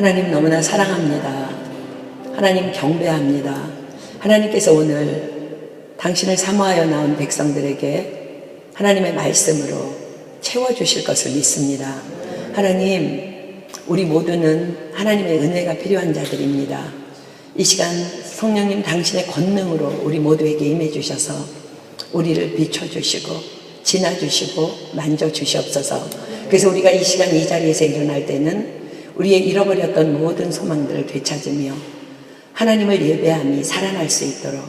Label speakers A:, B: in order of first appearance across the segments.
A: 하나님 너무나 사랑합니다. 하나님 경배합니다. 하나님께서 오늘 당신을 사모하여 나온 백성들에게 하나님의 말씀으로 채워주실 것을 믿습니다. 하나님, 우리 모두는 하나님의 은혜가 필요한 자들입니다. 이 시간 성령님 당신의 권능으로 우리 모두에게 임해 주셔서 우리를 비춰주시고 지나주시고 만져주시옵소서. 그래서 우리가 이 시간 이 자리에서 일어날 때는 우리의 잃어버렸던 모든 소망들을 되찾으며 하나님을 예배함이 살아날 수 있도록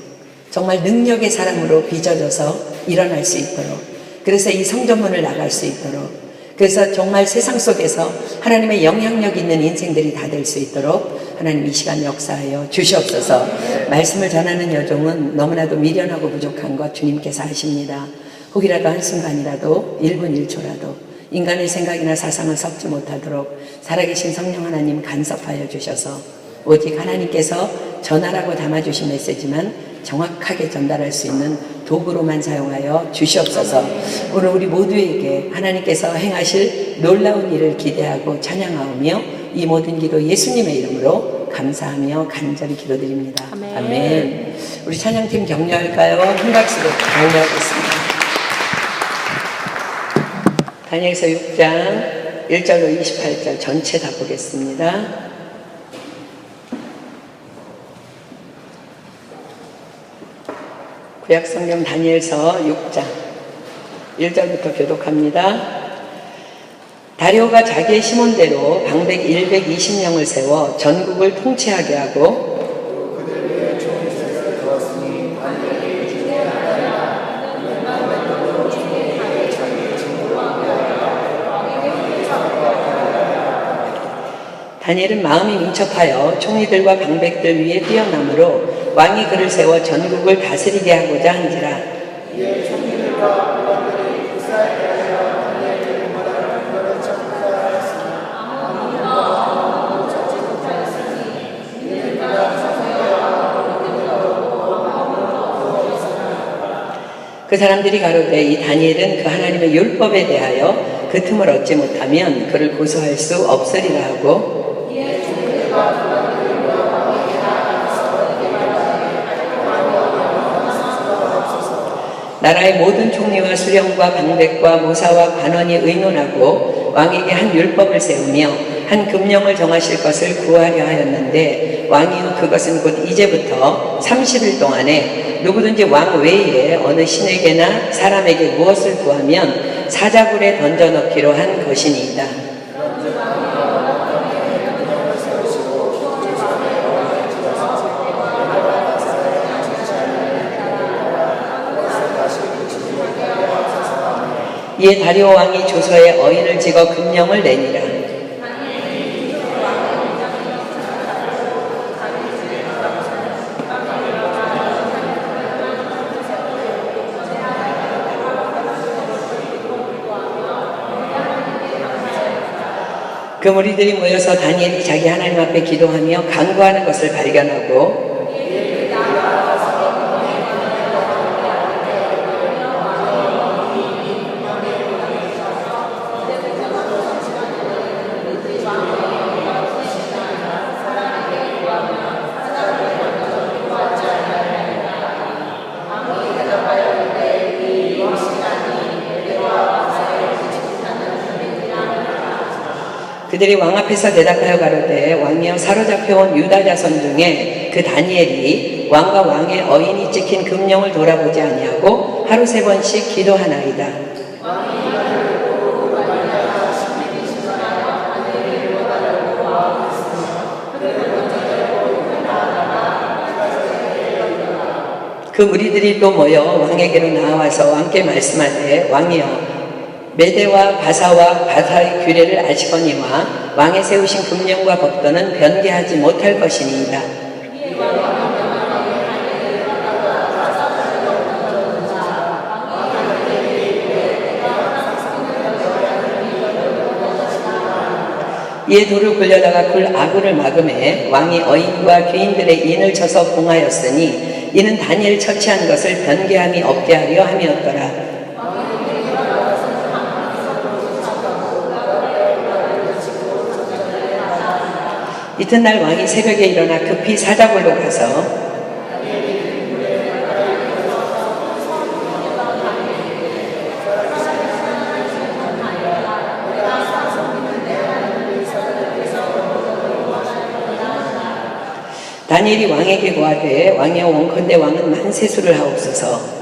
A: 정말 능력의 사람으로 빚어져서 일어날 수 있도록, 그래서 이 성전문을 나갈 수 있도록, 그래서 정말 세상 속에서 하나님의 영향력 있는 인생들이 다 될 수 있도록 하나님 이 시간 역사하여 주시옵소서. 말씀을 전하는 여종은 너무나도 미련하고 부족한 것 주님께서 아십니다. 혹이라도 한순간이라도 1분 1초라도 인간의 생각이나 사상을 섞지 못하도록 살아계신 성령 하나님 간섭하여 주셔서 오직 하나님께서 전하라고 담아주신 메시지만 정확하게 전달할 수 있는 도구로만 사용하여 주시옵소서. 오늘 우리 모두에게 하나님께서 행하실 놀라운 일을 기대하고 찬양하오며 이 모든 기도 예수님의 이름으로 감사하며 간절히 기도드립니다. 아멘. 아멘. 우리 찬양팀 격려할까요? 한 박수로 격려하겠습니다. 다니엘서 6장 1절로 28절 전체 다 보겠습니다. 구약성경 다니엘서 6장 1절부터 교독합니다. 다리오가 자기의 시몬대로 방백 120명을 세워 전국을 통치하게 하고 다니엘은 마음이 민첩하여 총리들과 방백들 위에 뛰어남으로 왕이 그를 세워 전국을 다스리게 하고자 한지라. 그 사람들이 가로되 이 다니엘은 그 하나님의 율법에 대하여 그 틈을 얻지 못하면 그를 고소할 수 없으리라 하고 나라의 모든 총리와 수령과 방백과 모사와 관원이 의논하고 왕에게 한 율법을 세우며 한 금령을 정하실 것을 구하려 하였는데 왕이요 그것은 곧 이제부터 30일 동안에 누구든지 왕 외에 어느 신에게나 사람에게 무엇을 구하면 사자굴에 던져넣기로 한 것이니이다. 이에 다리오 왕이 조서에 어인을 찍어 금령을 내니라. 그 무리들이 모여서 다니엘이 자기 하나님 앞에 기도하며 간구하는 것을 발견하고 그들이 왕 앞에서 대답하여 가로되 왕이여 사로잡혀온 유다 자손 중에 그 다니엘이 왕과 왕의 어인이 찍힌 금령을 돌아보지 아니하고 하루 3번씩 기도하나이다. 그 무리들이 또 모여 왕에게로 나와서 왕께 말씀하되 왕이여 메대와 바사와 바사의 규례를 아시거니와 왕의 세우신 금령과 법도는 변개하지 못할 것이니이다. 이에 돌을 굴려다가 굴 아구를 막음해 왕이 어인과 귀인들의 인을 쳐서 봉하였으니 이는 다니엘 처치한 것을 변개함이 없게 하려 함이었더라. 이튿날 왕이 새벽에 일어나 급히 사자굴로 가서 다니엘이 왕에게 고하되 왕이여 원컨대 왕은 만세수를 하옵소서.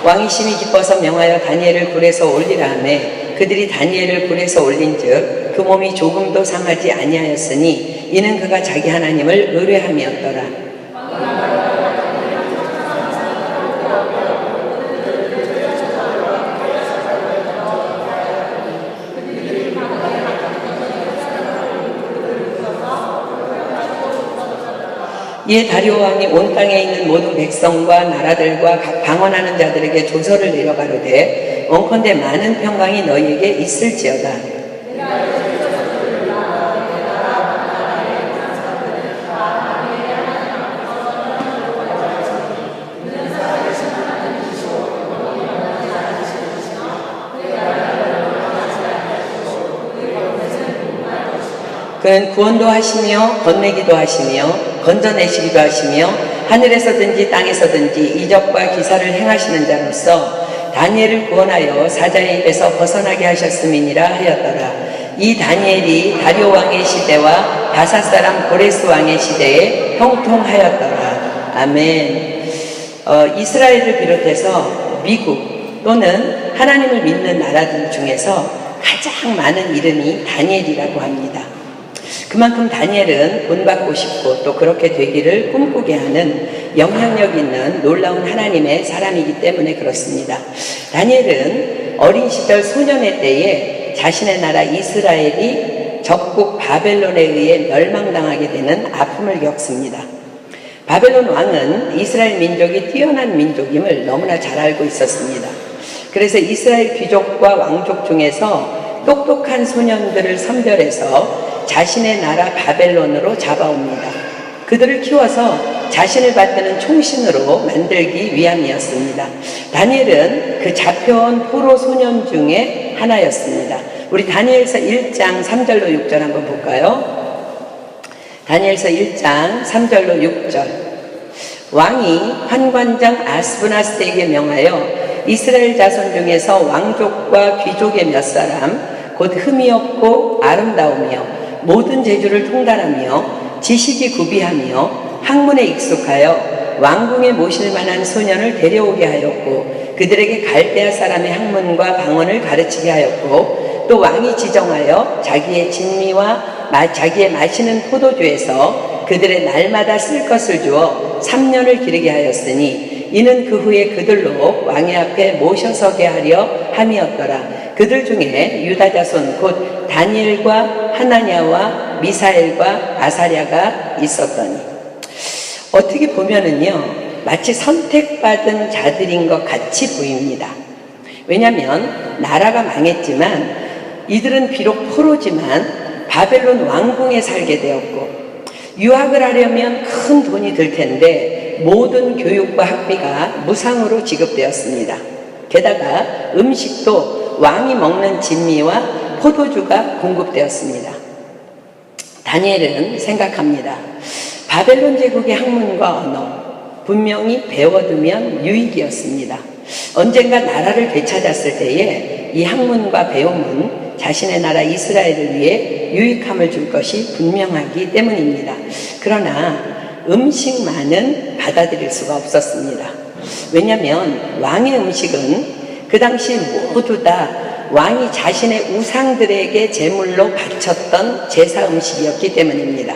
A: 왕이 심히 기뻐서 명하여 다니엘을 굴에서 올리라 하매 그들이 다니엘을 굴에서 올린즉 그 몸이 조금도 상하지 아니하였으니 이는 그가 자기 하나님을 의뢰함이었더라. 이에 다리오 왕이 온 땅에 있는 모든 백성과 나라들과 각 방언하는 자들에게 조서를 내려 가로되 원컨대 많은 평강이 너희에게 있을지어다. 그는 구원도 하시며 건네기도 하시며 건져내시기도 하시며 하늘에서든지 땅에서든지 이적과 기사를 행하시는 자로서 다니엘을 구원하여 사자의 입에서 벗어나게 하셨음이니라 하였더라. 이 다니엘이 다리오 왕의 시대와 바사 사람 고레스 왕의 시대에 형통하였더라. 아멘. 이스라엘을 비롯해서 미국 또는 하나님을 믿는 나라들 중에서 가장 많은 이름이 다니엘이라고 합니다. 그만큼 다니엘은 본받고 싶고 또 그렇게 되기를 꿈꾸게 하는 영향력 있는 놀라운 하나님의 사람이기 때문에 그렇습니다. 다니엘은 어린 시절 소년의 때에 자신의 나라 이스라엘이 적국 바벨론에 의해 멸망당하게 되는 아픔을 겪습니다. 바벨론 왕은 이스라엘 민족이 뛰어난 민족임을 너무나 잘 알고 있었습니다. 그래서 이스라엘 귀족과 왕족 중에서 똑똑한 소년들을 선별해서 자신의 나라 바벨론으로 잡아옵니다. 그들을 키워서 자신을 받드는 총신으로 만들기 위함이었습니다. 다니엘은 그 잡혀온 포로 소년 중에 하나였습니다. 우리 다니엘서 1장 3절로 6절 한번 볼까요? 다니엘서 1장 3절로 6절. 왕이 환관장 아스브나스에게 명하여 이스라엘 자손 중에서 왕족과 귀족의 몇 사람 곧 흠이 없고 아름다우며 모든 재주를 통달하며 지식이 구비하며 학문에 익숙하여 왕궁에 모실 만한 소년을 데려오게 하였고 그들에게 갈대아 사람의 학문과 방언을 가르치게 하였고 또 왕이 지정하여 자기의 진미와 자기의 마시는 포도주에서 그들의 날마다 쓸 것을 주어 3년을 기르게 하였으니 이는 그 후에 그들로 왕의 앞에 모셔서게 하려 함이었더라. 그들 중에 유다 자손 곧 다니엘과 하나냐와 미사엘과 아사랴가 있었더니 어떻게 보면은요 마치 선택받은 자들인 것 같이 보입니다. 왜냐하면 나라가 망했지만 이들은 비록 포로지만 바벨론 왕궁에 살게 되었고 유학을 하려면 큰 돈이 들 텐데 모든 교육과 학비가 무상으로 지급되었습니다. 게다가 음식도 왕이 먹는 진미와 포도주가 공급되었습니다. 다니엘은 생각합니다. 바벨론 제국의 학문과 언어 분명히 배워두면 유익이었습니다. 언젠가 나라를 되찾았을 때에 이 학문과 배움은 자신의 나라 이스라엘을 위해 유익함을 줄 것이 분명하기 때문입니다. 그러나 음식만은 받아들일 수가 없었습니다. 왜냐하면 왕의 음식은 그 당시 모두 다 왕이 자신의 우상들에게 제물로 바쳤던 제사 음식이었기 때문입니다.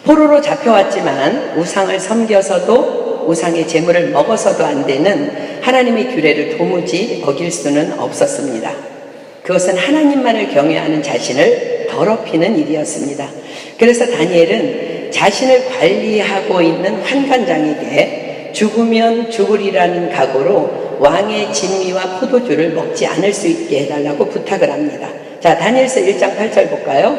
A: 포로로 잡혀왔지만 우상을 섬겨서도 우상의 제물을 먹어서도 안 되는 하나님의 규례를 도무지 어길 수는 없었습니다. 그것은 하나님만을 경외하는 자신을 더럽히는 일이었습니다. 그래서 다니엘은 자신을 관리하고 있는 환관장에게 죽으면 죽으리라는 각오로 왕의 진미와 포도주를 먹지 않을 수 있게 해달라고 부탁을 합니다. 자, 다니엘서 1장 8절 볼까요?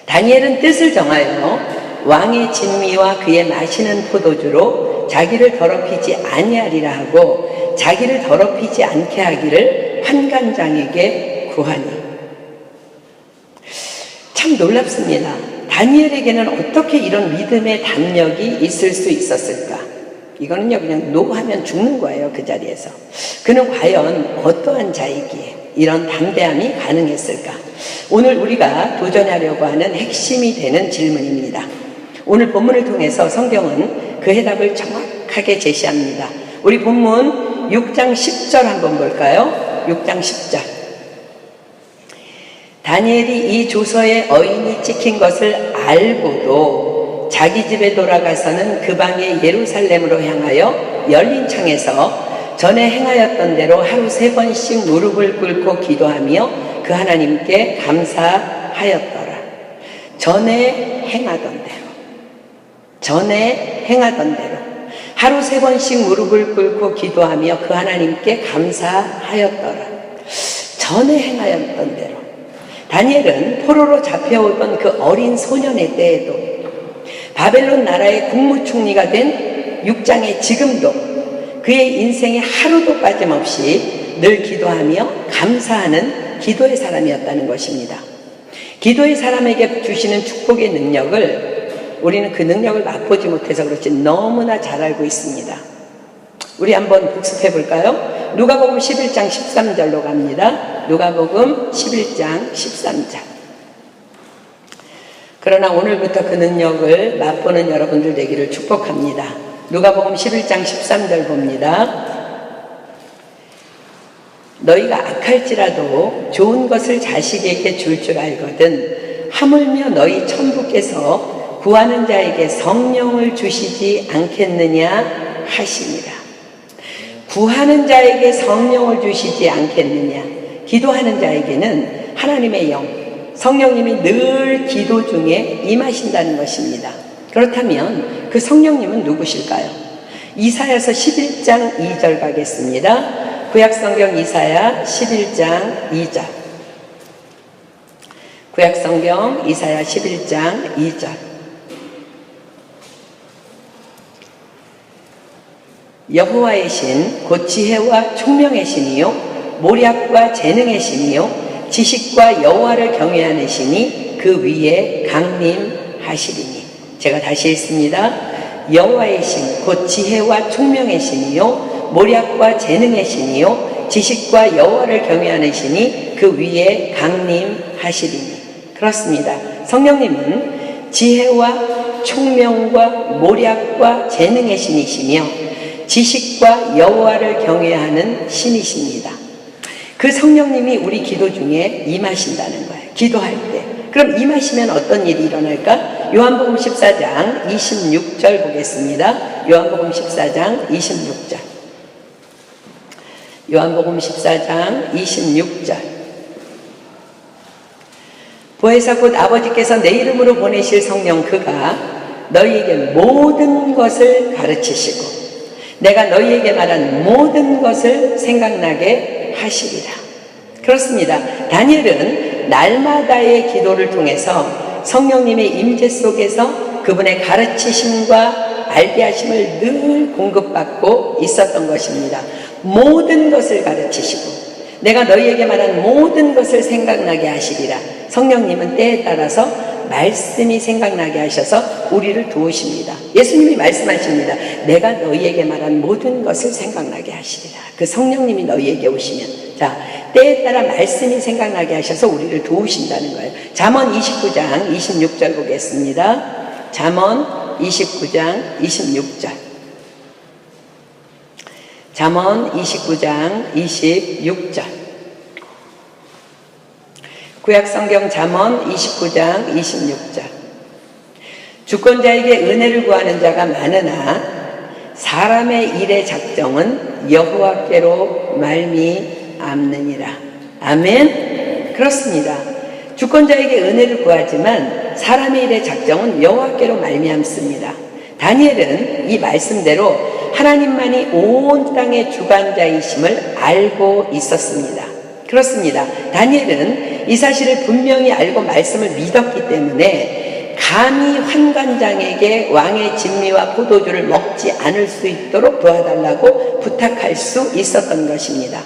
A: 다니엘은 뜻을 정하여 왕의 진미와 그의 마시는 포도주로 자기를 더럽히지 아니하리라 하고 자기를 더럽히지 않게 하기를 환관장에게 구하니. 참 놀랍습니다. 다니엘에게는 어떻게 이런 믿음의 담력이 있을 수 있었을까? 이거는요, 그냥 노하면 죽는 거예요, 그 자리에서. 그는 과연 어떠한 자이기에 이런 담대함이 가능했을까? 오늘 우리가 도전하려고 하는 핵심이 되는 질문입니다. 오늘 본문을 통해서 성경은 그 해답을 정확하게 제시합니다. 우리 본문 6장 10절 한번 볼까요? 6장 10절. 다니엘이 이 조서에 어인이 찍힌 것을 알고도 자기 집에 돌아가서는 그 방에 예루살렘으로 향하여 열린 창에서 전에 행하였던 대로 하루 3번씩 무릎을 꿇고 기도하며 그 하나님께 감사하였더라. 전에 행하던 대로 하루 3번씩 무릎을 꿇고 기도하며 그 하나님께 감사하였더라. 전에 행하였던 대로. 다니엘은 포로로 잡혀오던 그 어린 소년의 때에도 바벨론 나라의 국무총리가 된 6장의 지금도 그의 인생에 하루도 빠짐없이 늘 기도하며 감사하는 기도의 사람이었다는 것입니다. 기도의 사람에게 주시는 축복의 능력을 우리는 그 능력을 맛보지 못해서 그렇지 너무나 잘 알고 있습니다. 우리 한번 복습해 볼까요? 누가복음 11장 13절로 갑니다. 누가복음 11장 13절. 그러나 오늘부터 그 능력을 맛보는 여러분들 되기를 축복합니다. 누가복음 11장 13절 봅니다. 너희가 악할지라도 좋은 것을 자식에게 줄 줄 알거든 하물며 너희 천부께서 구하는 자에게 성령을 주시지 않겠느냐 하시니라. 구하는 자에게 성령을 주시지 않겠느냐. 기도하는 자에게는 하나님의 영, 성령님이 늘 기도 중에 임하신다는 것입니다. 그렇다면 그 성령님은 누구실까요? 이사야서 11장 2절 가겠습니다. 구약성경 이사야 11장 2절. 구약성경 이사야 11장 2절. 여호와의 신 곧 지혜와 총명의 신이요 모략과 재능의 신이요 지식과 여호와를 경외하는 신이 그 위에 강림하시리니. 제가 다시 읽습니다. 여호와의 신 곧 지혜와 총명의 신이요 모략과 재능의 신이요 지식과 여호와를 경외하는 신이 그 위에 강림하시리니. 그렇습니다. 성령님은 지혜와 총명과 모략과 재능의 신이시며 지식과 여호와를 경외하는 신이십니다. 그 성령님이 우리 기도 중에 임하신다는 거예요. 기도할 때. 그럼 임하시면 어떤 일이 일어날까? 요한복음 14장 26절 보겠습니다. 요한복음 14장 26절. 요한복음 14장 26절. 보혜사 곧 아버지께서 내 이름으로 보내실 성령 그가 너희에게 모든 것을 가르치시고 내가 너희에게 말한 모든 것을 생각나게 하시리라. 그렇습니다. 다니엘은 날마다의 기도를 통해서 성령님의 임재 속에서 그분의 가르치심과 알게 하심을 늘 공급받고 있었던 것입니다. 모든 것을 가르치시고 내가 너희에게 말한 모든 것을 생각나게 하시리라. 성령님은 때에 따라서 말씀이 생각나게 하셔서 우리를 도우십니다. 예수님이 말씀하십니다. 내가 너희에게 말한 모든 것을 생각나게 하시리라. 그 성령님이 너희에게 오시면 자 때에 따라 말씀이 생각나게 하셔서 우리를 도우신다는 거예요. 잠언 29장 26절 보겠습니다. 잠언 29장 26절. 잠언 29장 26절. 구약성경 잠언 29장 26절. 주권자에게 은혜를 구하는 자가 많으나 사람의 일의 작정은 여호와께로 말미암느니라. 아멘. 그렇습니다. 주권자에게 은혜를 구하지만 사람의 일의 작정은 여호와께로 말미암습니다. 다니엘은 이 말씀대로 하나님만이 온 땅의 주관자이심을 알고 있었습니다. 그렇습니다. 다니엘은 이 사실을 분명히 알고 말씀을 믿었기 때문에 감히 환관장에게 왕의 진미와 포도주를 먹지 않을 수 있도록 도와달라고 부탁할 수 있었던 것입니다.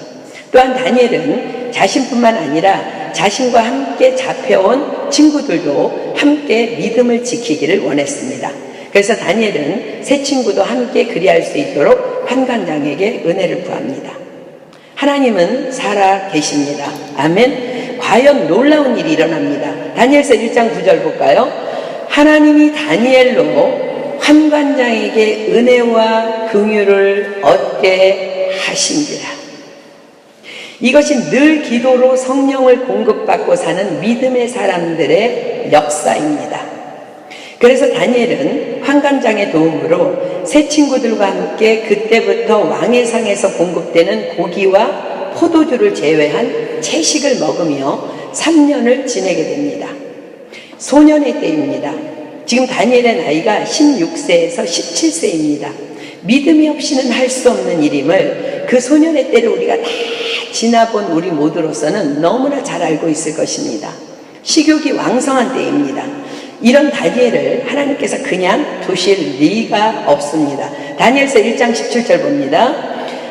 A: 또한 다니엘은 자신뿐만 아니라 자신과 함께 잡혀온 친구들도 함께 믿음을 지키기를 원했습니다. 그래서 다니엘은 세 친구도 함께 그리할 수 있도록 환관장에게 은혜를 구합니다. 하나님은 살아 계십니다. 아멘. 과연 놀라운 일이 일어납니다. 다니엘서 1장 9절 볼까요? 하나님이 다니엘로 환관장에게 은혜와 긍휼을 얻게 하신지라. 이것이 늘 기도로 성령을 공급받고 사는 믿음의 사람들의 역사입니다. 그래서 다니엘은 환관장의 도움으로 세 친구들과 함께 그때부터 왕의 상에서 공급되는 고기와 포도주를 제외한 채식을 먹으며 3년을 지내게 됩니다. 소년의 때입니다. 지금 다니엘의 나이가 16세에서 17세입니다. 믿음이 없이는 할 수 없는 일임을 그 소년의 때를 우리가 다 지나본 우리 모두로서는 너무나 잘 알고 있을 것입니다. 식욕이 왕성한 때입니다. 이런 다니엘을 하나님께서 그냥 두실 리가 없습니다. 다니엘서 1장 17절 봅니다.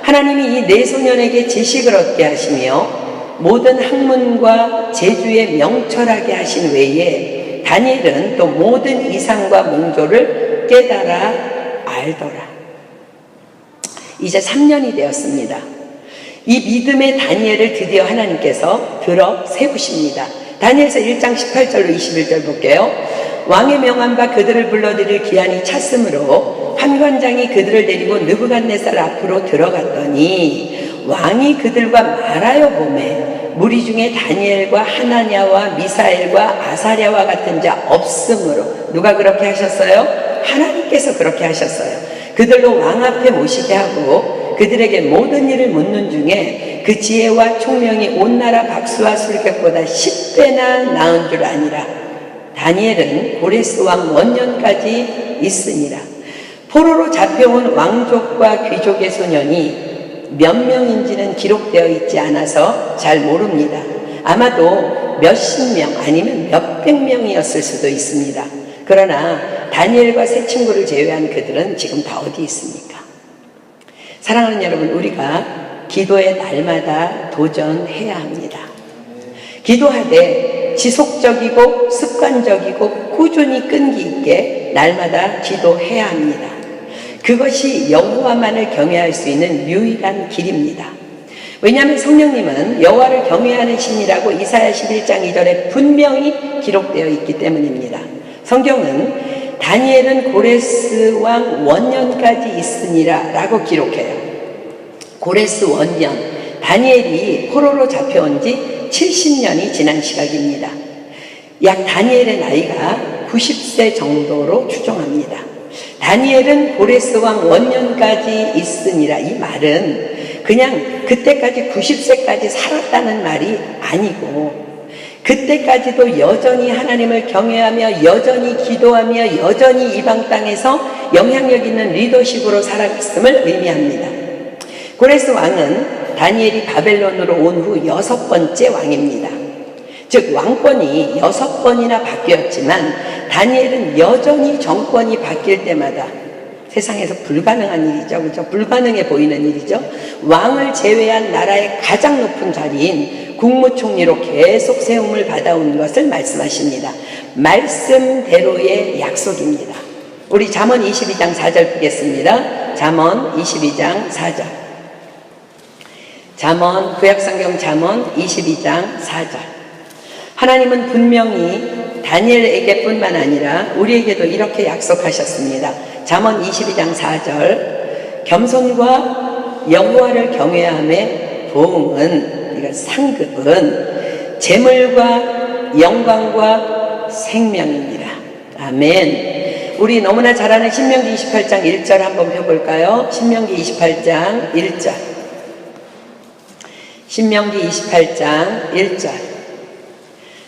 A: 하나님이 이 네 소년에게 지식을 얻게 하시며 모든 학문과 재주에 명철하게 하신 외에 다니엘은 또 모든 이상과 몽조를 깨달아 알더라. 이제 3년이 되었습니다. 이 믿음의 다니엘을 드디어 하나님께서 들어 세우십니다. 다니엘서 1장 18절로 21절 볼게요. 왕의 명한 바 그들을 불러들일 기한이 찼으므로 환관장이 그들을 데리고 느부갓네살 앞으로 들어갔더니 왕이 그들과 말하여 보매 무리 중에 다니엘과 하나냐와 미사엘과 아사랴와 같은 자 없으므로. 누가 그렇게 하셨어요? 하나님께서 그렇게 하셨어요. 그들로 왕 앞에 모시게 하고 그들에게 모든 일을 묻는 중에 그 지혜와 총명이 온 나라 박수와 술객보다 10배나 나은 줄 아니라. 다니엘은 고레스 왕 원년까지 있으니라. 포로로 잡혀온 왕족과 귀족의 소년이 몇 명인지는 기록되어 있지 않아서 잘 모릅니다. 아마도 몇십 명 아니면 몇백 명이었을 수도 있습니다. 그러나 다니엘과 세 친구를 제외한 그들은 지금 다 어디 있습니까? 사랑하는 여러분, 우리가 기도에 날마다 도전해야 합니다. 기도하되 지속적이고 습관적이고 꾸준히 끈기 있게 날마다 기도해야 합니다. 그것이 여호와만을 경외할 수 있는 유일한 길입니다. 왜냐하면 성령님은 여호와를 경외하는 신이라고 이사야 11장 2절에 분명히 기록되어 있기 때문입니다. 성경은 다니엘은 고레스 왕 원년까지 있으니라 라고 기록해요. 고레스 원년, 다니엘이 포로로 잡혀온 지 70년이 지난 시각입니다. 약 다니엘의 나이가 90세 정도로 추정합니다. 다니엘은 고레스 왕 원년까지 있으니라. 이 말은 그냥 그때까지 90세까지 살았다는 말이 아니고 그때까지도 여전히 하나님을 경외하며 여전히 기도하며 여전히 이방 땅에서 영향력 있는 리더십으로 살아갔음을 의미합니다. 고레스 왕은 다니엘이 바벨론으로 온 후 6번째 왕입니다. 즉 왕권이 6번이나 바뀌었지만 다니엘은 여전히 정권이 바뀔 때마다 세상에서 불가능한 일이죠. 그렇죠? 불가능해 보이는 일이죠. 왕을 제외한 나라의 가장 높은 자리인 국무총리로 계속 세움을 받아온 것을 말씀하십니다. 말씀대로의 약속입니다. 우리 잠언 22장 4절 보겠습니다. 잠언 22장 4절. 잠언, 구약성경 잠언 22장 4절. 하나님은 분명히 다니엘에게 뿐만 아니라 우리에게도 이렇게 약속하셨습니다. 잠언 22장 4절. 겸손과 여호와를 경외함의 보응은, 이건 상급은 재물과 영광과 생명입니다. 아멘. 우리 너무나 잘 아는 신명기 28장 1절 한번 펴볼까요? 신명기 28장 1절. 신명기 28장 1절.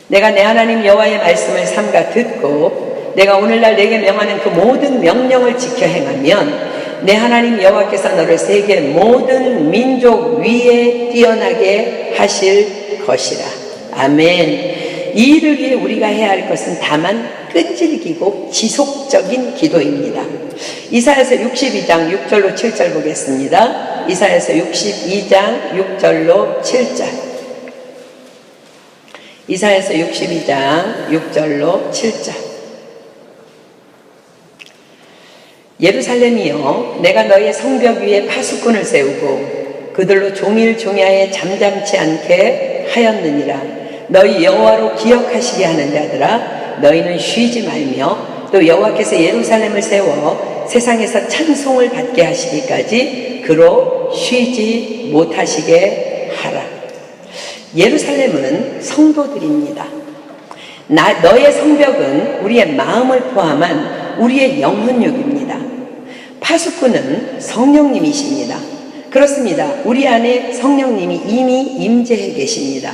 A: 내가 내 하나님 여호와의 말씀을 삼가 듣고 내가 오늘날 내게 명하는 그 모든 명령을 지켜 행하면 내 하나님 여호와께서 너를 세계 모든 민족 위에 뛰어나게 하실 것이라. 아멘. 이 일을 위해 우리가 해야 할 것은 다만 끈질기고 지속적인 기도입니다. 이사야서 62장 6절로 7절 보겠습니다. 이사야서 62장 6절로 7절. 이사야서 62장 6절로 7절. 예루살렘이여, 내가 너의 성벽 위에 파수꾼을 세우고 그들로 종일 종야에 잠잠치 않게 하였느니라. 너희 여호와로 기억하시게 하는 자들아, 너희는 쉬지 말며 또 여호와께서 예루살렘을 세워 세상에서 찬송을 받게 하시기까지 그로 쉬지 못하시게 하라. 예루살렘은 성도들입니다. 너의 성벽은 우리의 마음을 포함한 우리의 영혼육입니다. 파수꾼은 성령님이십니다. 그렇습니다. 우리 안에 성령님이 이미 임재해 계십니다.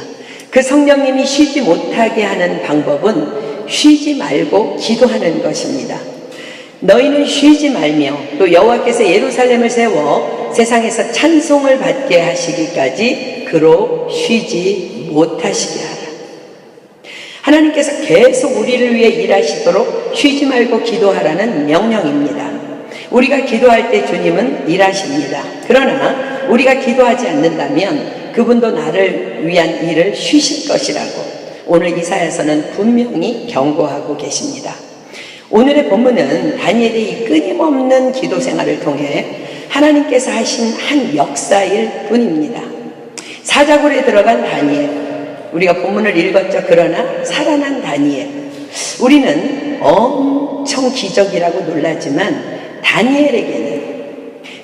A: 그 성령님이 쉬지 못하게 하는 방법은 쉬지 말고 기도하는 것입니다. 너희는 쉬지 말며 또 여호와께서 예루살렘을 세워 세상에서 찬송을 받게 하시기까지 그로 쉬지 못하시게 하라. 하나님께서 계속 우리를 위해 일하시도록 쉬지 말고 기도하라는 명령입니다. 우리가 기도할 때 주님은 일하십니다. 그러나 우리가 기도하지 않는다면 그분도 나를 위한 일을 쉬실 것이라고 오늘 이사야서는 분명히 경고하고 계십니다. 오늘의 본문은 다니엘의 이 끊임없는 기도 생활을 통해 하나님께서 하신 한 역사일 뿐입니다. 사자굴에 들어간 다니엘, 우리가 본문을 읽었죠. 그러나 살아난 다니엘. 우리는 엄청 기적이라고 놀라지만 다니엘에게는,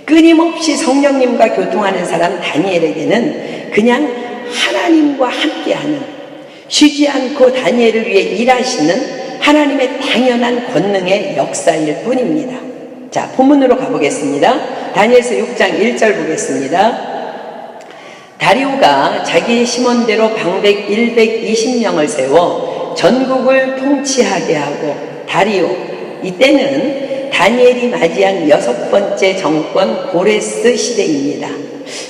A: 끊임없이 성령님과 교통하는 사람 다니엘에게는 그냥 하나님과 함께하는, 쉬지 않고 다니엘을 위해 일하시는 하나님의 당연한 권능의 역사일 뿐입니다. 자, 본문으로 가보겠습니다. 다니엘서 6장 1절 보겠습니다. 다리오가 자기의 심원대로 방백 120명을 세워 전국을 통치하게 하고, 다리오, 이때는 다니엘이 맞이한 6번째 정권 고레스 시대입니다.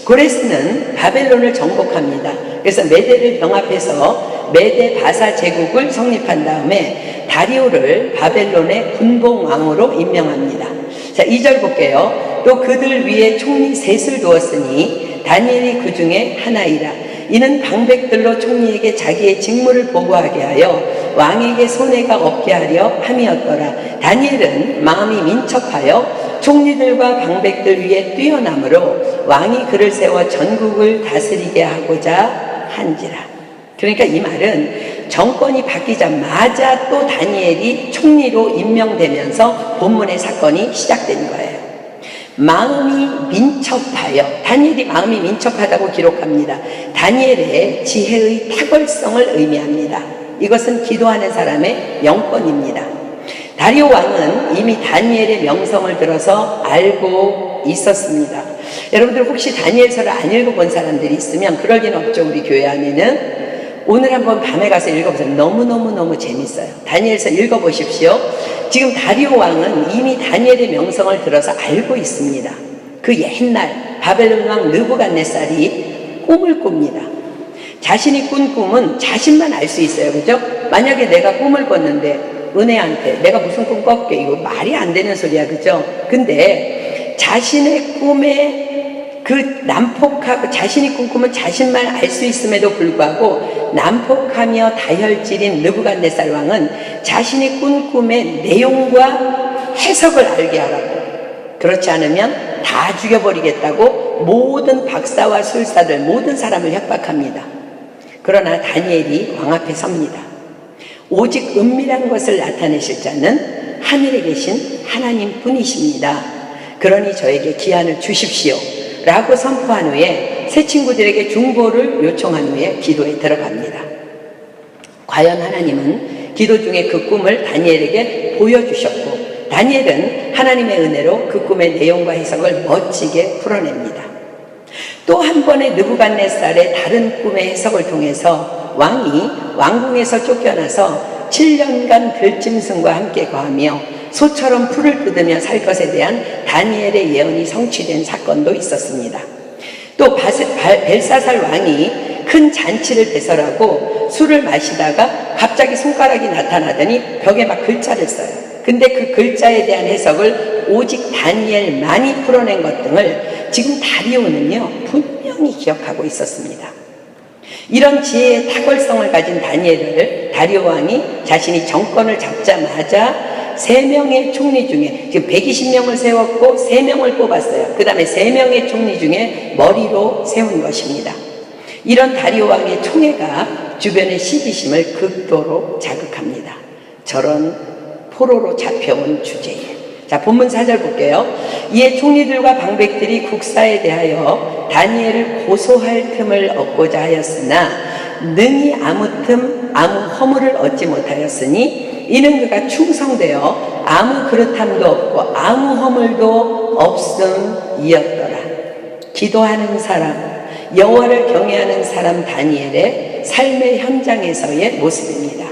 A: 고레스는 바벨론을 정복합니다. 그래서 메대를 병합해서 메대 바사 제국을 성립한 다음에 다리오를 바벨론의 분봉왕으로 임명합니다. 자, 2절 볼게요. 또 그들 위에 총리 셋을 두었으니 다니엘이 그 중에 하나이라. 이는 방백들로 총리에게 자기의 직무를 보고하게 하여 왕에게 손해가 없게 하려 함이었더라. 다니엘은 마음이 민첩하여 총리들과 방백들 위에 뛰어남으로 왕이 그를 세워 전국을 다스리게 하고자 한지라. 그러니까 이 말은 정권이 바뀌자마자 또 다니엘이 총리로 임명되면서 본문의 사건이 시작된 거예요. 마음이 민첩하여, 다니엘이 마음이 민첩하다고 기록합니다. 다니엘의 지혜의 탁월성을 의미합니다. 이것은 기도하는 사람의 영권입니다. 다리오 왕은 이미 다니엘의 명성을 들어서 알고 있었습니다. 여러분들 혹시 다니엘서를 안 읽어본 사람들이 있으면, 그럴 리는 없죠. 우리 교회 안에는. 오늘 한번 밤에 가서 읽어보세요. 너무너무 재밌어요. 다니엘서 읽어보십시오. 지금 다리오 왕은 이미 다니엘의 명성을 들어서 알고 있습니다. 그 옛날 바벨론 왕 느부갓네살이 꿈을 꿉니다. 자신이 꾼 꿈은 자신만 알 수 있어요. 그죠? 만약에 내가 꿈을 꿨는데 은혜한테 내가 무슨 꿈 꿨게, 이거 말이 안 되는 소리야. 그죠? 근데 자신의 꿈에 난폭하고, 자신이 꿈꾸면 자신만 알 수 있음에도 불구하고 난폭하며 다혈질인 느부갓네살 왕은 자신이 꾼 꿈의 내용과 해석을 알게 하라고, 그렇지 않으면 다 죽여버리겠다고 모든 박사와 술사들, 모든 사람을 협박합니다. 그러나 다니엘이 왕 앞에 섭니다. 오직 은밀한 것을 나타내실 자는 하늘에 계신 하나님 뿐이십니다. 그러니 저에게 기한을 주십시오 라고 선포한 후에 새 친구들에게 중보를 요청한 후에 기도에 들어갑니다. 과연 하나님은 기도 중에 그 꿈을 다니엘에게 보여주셨고, 다니엘은 하나님의 은혜로 그 꿈의 내용과 해석을 멋지게 풀어냅니다. 또 한 번의 느부갓네살의 다른 꿈의 해석을 통해서 왕이 왕궁에서 쫓겨나서 7년간 들짐승과 함께 거하며 소처럼 풀을 뜯으며 살 것에 대한 다니엘의 예언이 성취된 사건도 있었습니다. 또 벨사살 왕이 큰 잔치를 배설하고 술을 마시다가 갑자기 손가락이 나타나더니 벽에 막 글자를 써요. 근데 그 글자에 대한 해석을 오직 다니엘만이 풀어낸 것 등을 지금 다리오는요 분명히 기억하고 있었습니다. 이런 지혜의 탁월성을 가진 다리오 왕이 자신이 정권을 잡자마자 3명의 총리 중에 지금 120명을 세웠고 3명을 뽑았어요. 그 다음에 3명의 총리 중에 머리로 세운 것입니다. 이런 다리오 왕의 총애가 주변의 시기심을 극도로 자극합니다. 저런 포로로 잡혀온 주제에. 자, 본문 4절 볼게요. 이에 총리들과 방백들이 국사에 대하여 다니엘을 고소할 틈을 얻고자 하였으나 능히 아무 허물을 얻지 못하였으니 이는 그가 충성되어 아무 그릇함도 없고 아무 허물도 없음이었더라. 기도하는 사람, 여호와를 경외하는 사람 다니엘의 삶의 현장에서의 모습입니다.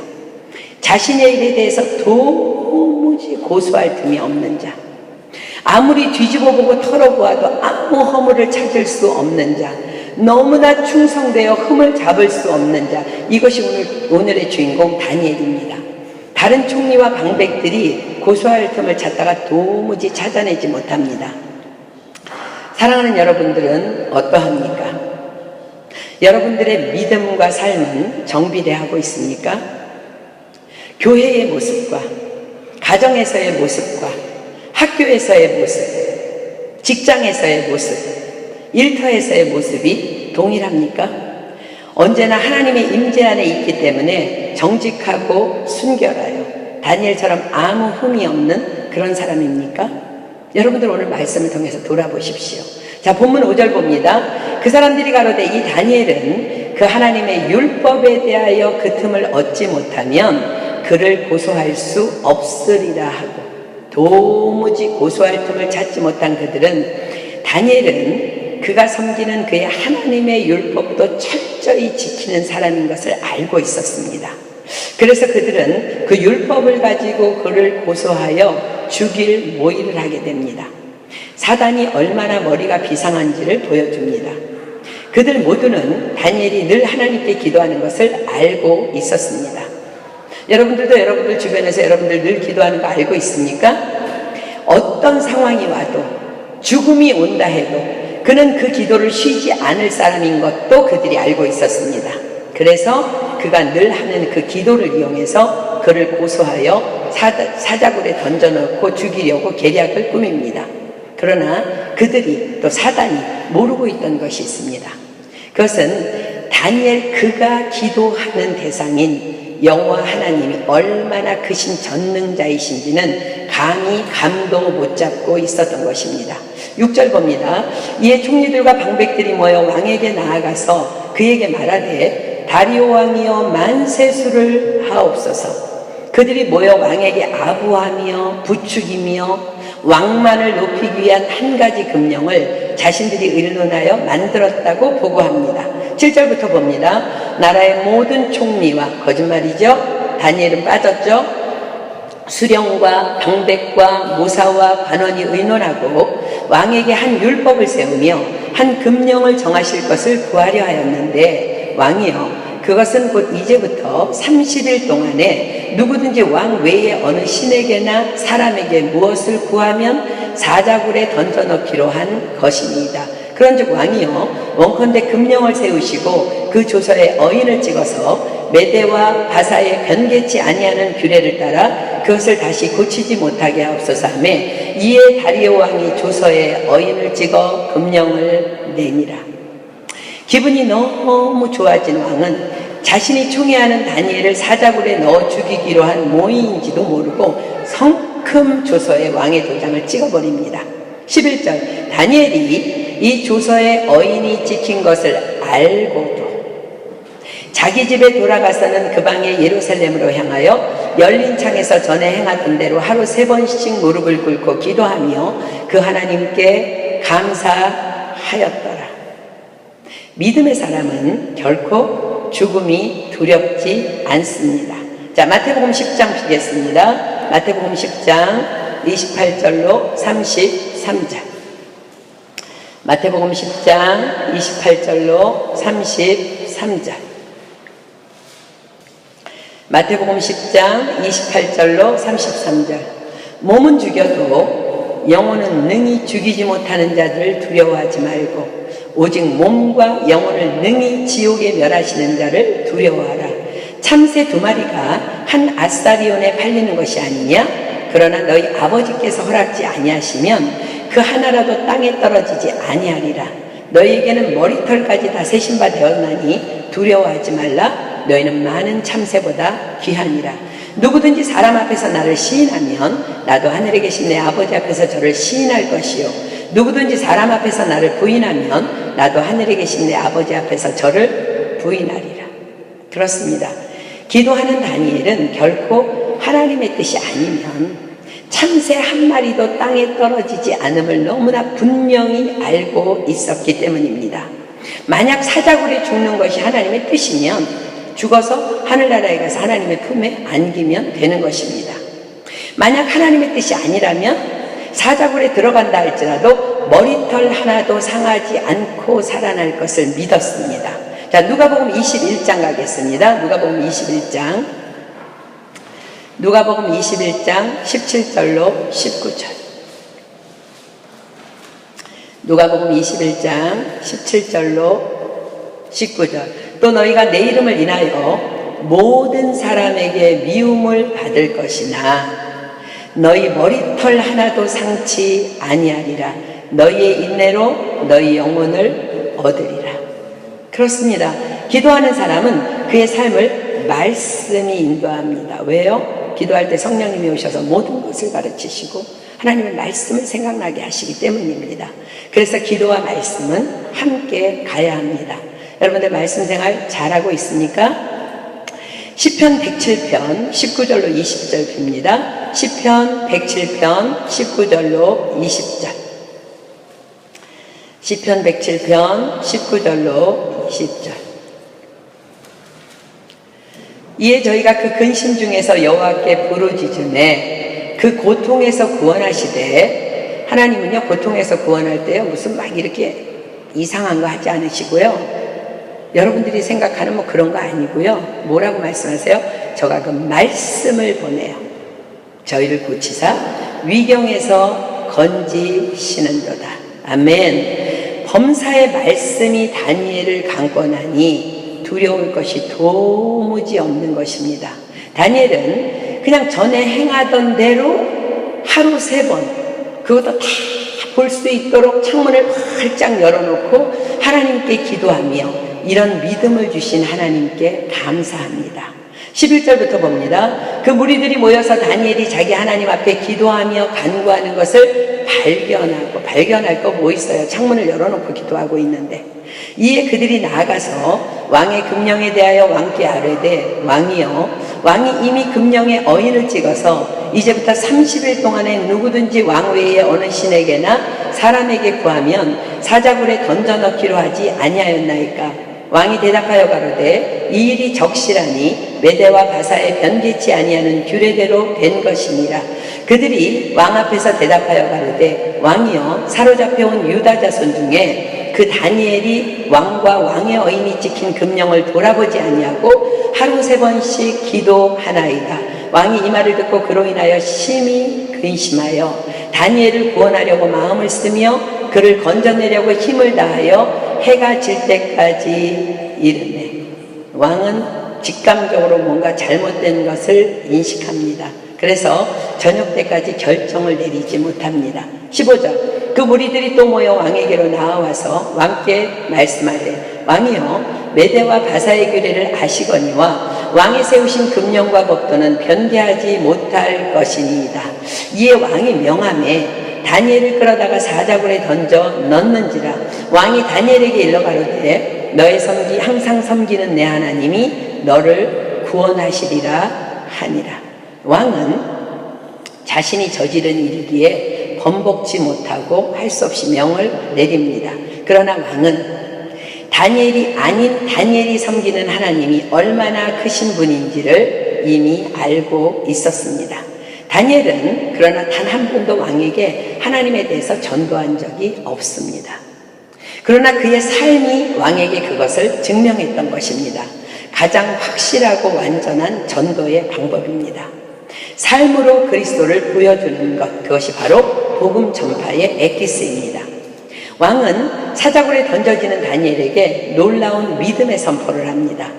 A: 자신의 일에 대해서 도무지 고소할 틈이 없는 자, 아무리 뒤집어보고 털어보아도 아무 허물을 찾을 수 없는 자, 너무나 충성되어 흠을 잡을 수 없는 자, 이것이 오늘의 주인공 다니엘입니다. 다른 총리와 방백들이 고소할 틈을 찾다가 도무지 찾아내지 못합니다. 사랑하는 여러분들은 어떠합니까? 여러분들의 믿음과 삶은 정비례하고 있습니까? 교회의 모습과 가정에서의 모습과 학교에서의 모습, 직장에서의 모습, 일터에서의 모습이 동일합니까? 언제나 하나님의 임재 안에 있기 때문에 정직하고 순결하여 다니엘처럼 아무 흠이 없는 그런 사람입니까? 여러분들 오늘 말씀을 통해서 돌아보십시오. 자, 본문 5절 봅니다. 그 사람들이 가로되 이 다니엘은 그 하나님의 율법에 대하여 그 틈을 얻지 못하면 그를 고소할 수 없으리라 하고, 도무지 고소할 틈을 찾지 못한 그들은 다니엘은 그가 섬기는 그의 하나님의 율법도 철저히 지키는 사람인 것을 알고 있었습니다. 그래서 그들은 그 율법을 가지고 그를 고소하여 죽일 모의를 하게 됩니다. 사단이 얼마나 머리가 비상한지를 보여줍니다. 그들 모두는 다니엘이 늘 하나님께 기도하는 것을 알고 있었습니다. 여러분들도 여러분들 주변에서 여러분들 늘 기도하는 거 알고 있습니까? 어떤 상황이 와도 죽음이 온다 해도 그는 그 기도를 쉬지 않을 사람인 것도 그들이 알고 있었습니다. 그래서 그가 늘 하는 그 기도를 이용해서 그를 고소하여 사자굴에 던져넣고 죽이려고 계략을 꾸밉니다. 그러나 그들이 또 사단이 모르고 있던 것이 있습니다. 그것은 다니엘 그가 기도하는 대상인 여호와 하나님이 얼마나 크신 전능자이신지는 감히 감도 못 잡고 있었던 것입니다. 6절 봅니다. 이에 총리들과 방백들이 모여 왕에게 나아가서 그에게 말하되 다리오 왕이여 만세수를 하옵소서. 그들이 모여 왕에게 아부하며 부추기며 왕만을 높이기 위한 한 가지 금령을 자신들이 의논하여 만들었다고 보고합니다. 7절부터 봅니다. 나라의 모든 총리와, 거짓말이죠, 다니엘은 빠졌죠, 수령과 방백과 모사와 관원이 의논하고 왕에게 한 율법을 세우며 한 금령을 정하실 것을 구하려 하였는데, 왕이여 그것은 곧 이제부터 30일 동안에 누구든지 왕 외에 어느 신에게나 사람에게 무엇을 구하면 사자굴에 던져넣기로 한 것입니다. 그런즉 왕이여 원컨대 금령을 세우시고 그 조서에 어인을 찍어서 메대와 바사에 변개치 아니하는 규례를 따라 그것을 다시 고치지 못하게 하옵소서 하며, 이에 다리오 왕이 조서에 어인을 찍어 금령을 내니라. 기분이 너무 좋아진 왕은 자신이 총애하는 다니엘을 사자굴에 넣어 죽이기로 한 모의인지도 모르고 성큼 조서에 왕의 도장을 찍어버립니다. 11절, 다니엘이 이 조서에 어인이 찍힌 것을 알고도 자기 집에 돌아가서는 그 방에 예루살렘으로 향하여 열린 창에서 전에 행하던 대로 하루 3번씩 무릎을 꿇고 기도하며 그 하나님께 감사하였더라. 믿음의 사람은 결코 죽음이 두렵지 않습니다. 자, 마태복음 10장 보겠습니다. 마태복음 10장 28절로 33절. 마태복음 10장 28절로 33절. 33절. 마태복음 10장 28절로 33절. 몸은 죽여도 영혼은 능히 죽이지 못하는 자들을 두려워하지 말고 오직 몸과 영혼을 능히 지옥에 멸하시는 자를 두려워하라. 참새 2마리가 한 아사리온에 팔리는 것이 아니냐? 그러나 너희 아버지께서 허락지 아니하시면 그 하나라도 땅에 떨어지지 아니하리라. 너희에게는 머리털까지 다 세신 바 되었나니 두려워하지 말라. 너희는 많은 참새보다 귀하니라. 누구든지 사람 앞에서 나를 시인하면 나도 하늘에 계신 내 아버지 앞에서 저를 시인할 것이요 누구든지 사람 앞에서 나를 부인하면 나도 하늘에 계신 내 아버지 앞에서 저를 부인하리라. 그렇습니다. 기도하는 다니엘은 결코 하나님의 뜻이 아니면 참새 한 마리도 땅에 떨어지지 않음을 너무나 분명히 알고 있었기 때문입니다. 만약 사자굴에 죽는 것이 하나님의 뜻이면 죽어서 하늘나라에 가서 하나님의 품에 안기면 되는 것입니다. 만약 하나님의 뜻이 아니라면 사자굴에 들어간다 할지라도 머리털 하나도 상하지 않고 살아날 것을 믿었습니다. 자, 누가복음 21장 가겠습니다. 누가복음 21장 17절로 19절. 누가복음 21장 17절로 19절. 또 너희가 내 이름을 인하여 모든 사람에게 미움을 받을 것이나 너희 머리털 하나도 상치 아니하리라. 너희의 인내로 너희 영혼을 얻으리라. 그렇습니다. 기도하는 사람은 그의 삶을 말씀이 인도합니다. 왜요? 기도할 때 성령님이 오셔서 모든 것을 가르치시고 하나님의 말씀을 생각나게 하시기 때문입니다. 그래서 기도와 말씀은 함께 가야 합니다. 여러분들 말씀 생활 잘하고 있습니까? 시편 107편 19절로 20절 빕니다. 시편 107편 19절로 20절. 시편 107편 19절로 20절. 이에 저희가 그 근심 중에서 여호와께 부르짖음에 그 고통에서 구원하시되, 하나님은요 고통에서 구원할 때요 무슨 막 이렇게 이상한 거 하지 않으시고요, 여러분들이 생각하는 뭐 그런 거 아니고요, 뭐라고 말씀하세요? 저가 그 말씀을 보내요. 저희를 고치사 위경에서 건지시는도다. 아멘. 범사의 말씀이 다니엘을 강권하니 두려울 것이 도무지 없는 것입니다. 다니엘은 그냥 전에 행하던 대로 하루 3번 그것도 다 볼 수 있도록 창문을 활짝 열어놓고 하나님께 기도하며 이런 믿음을 주신 하나님께 감사합니다. 11절부터 봅니다. 그 무리들이 모여서 다니엘이 자기 하나님 앞에 기도하며 간구하는 것을 발견할 거 뭐 있어요? 창문을 열어놓고 기도하고 있는데. 이에 그들이 나아가서 왕의 금령에 대하여 왕께 아뢰되, 왕이 이미 금령에 어인을 찍어서 이제부터 30일 동안에 누구든지 왕 외에 어느 신에게나 사람에게 구하면 사자굴에 던져넣기로 하지 아니하였나이까? 왕이 대답하여 가로되, 이 일이 적시라니 메대와 바사에 변개치 아니하는 규례대로 된 것이니라. 그들이 왕 앞에서 대답하여 가로되, 왕이여, 사로잡혀온 유다 자손 중에 그 다니엘이 왕과 왕의 어인이 찍힌 금령을 돌아보지 아니하고 하루 3번씩 기도하나이다. 왕이 이 말을 듣고 그로 인하여 심히 근심하여 다니엘을 구원하려고 마음을 쓰며 그를 건져내려고 힘을 다하여 해가 질 때까지 이르네. 왕은 직감적으로 뭔가 잘못된 것을 인식합니다. 그래서 저녁 때까지 결정을 내리지 못합니다. 15절. 그 무리들이 또 모여 왕에게로 나와서 왕께 말씀하되, 왕이여, 메대와 바사의 규례를 아시거니와 왕이 세우신 금령과 법도는 변개하지 못할 것이니이다. 이에 왕이 명하매 다니엘을 끌어다가 사자굴에 던져 넣는지라. 왕이 다니엘에게 일러 가로되, 너의 항상 섬기는 내 하나님이 너를 구원하시리라 하니라. 왕은 자신이 저지른 일이기에 번복지 못하고 할 수 없이 명을 내립니다. 그러나 왕은 다니엘이 아닌 다니엘이 섬기는 하나님이 얼마나 크신 분인지를 이미 알고 있었습니다. 다니엘은 그러나 단 한 번도 왕에게 하나님에 대해서 전도한 적이 없습니다. 그러나 그의 삶이 왕에게 그것을 증명했던 것입니다. 가장 확실하고 완전한 전도의 방법입니다. 삶으로 그리스도를 보여주는 것, 그것이 바로 복음 전파의 엑기스입니다. 왕은 사자굴에 던져지는 다니엘에게 놀라운 믿음의 선포를 합니다.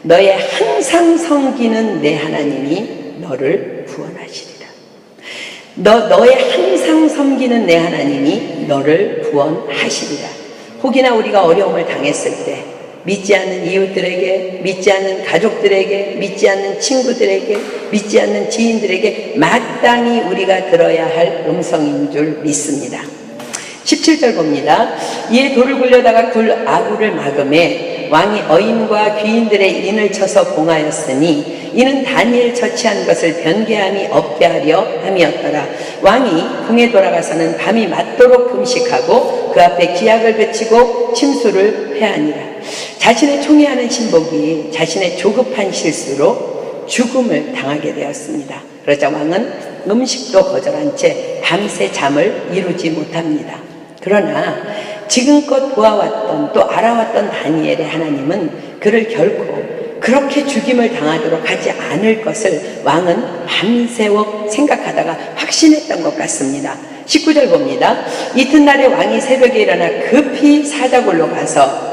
A: 너의 항상 섬기는 내 하나님이 너를 구원하시리라. 너의 항상 섬기는 내 하나님이 너를 구원하시리라. 혹이나 우리가 어려움을 당했을 때 믿지 않는 이웃들에게, 믿지 않는 가족들에게, 믿지 않는 친구들에게, 믿지 않는 지인들에게 마땅히 우리가 들어야 할 음성인 줄 믿습니다. 17절 봅니다. 이에 돌을 굴려다가 굴 아구를 막음에 왕이 어인과 귀인들의 인을 쳐서 봉하였으니 이는 다니엘 처치한 것을 변개함이 없게 하려 함이었더라. 왕이 궁에 돌아가서는 밤이 맞도록 금식하고 그 앞에 기약을 그치고 침수를 회하니라. 자신의 총애하는 신복이 자신의 조급한 실수로 죽음을 당하게 되었습니다. 그러자 왕은 음식도 거절한 채 밤새 잠을 이루지 못합니다. 그러나 지금껏 보아왔던 또 알아왔던 다니엘의 하나님은 그를 결코 그렇게 죽임을 당하도록 하지 않을 것을 왕은 밤새워 생각하다가 확신했던 것 같습니다. 19절 봅니다. 이튿날에 왕이 새벽에 일어나 급히 사자굴로 가서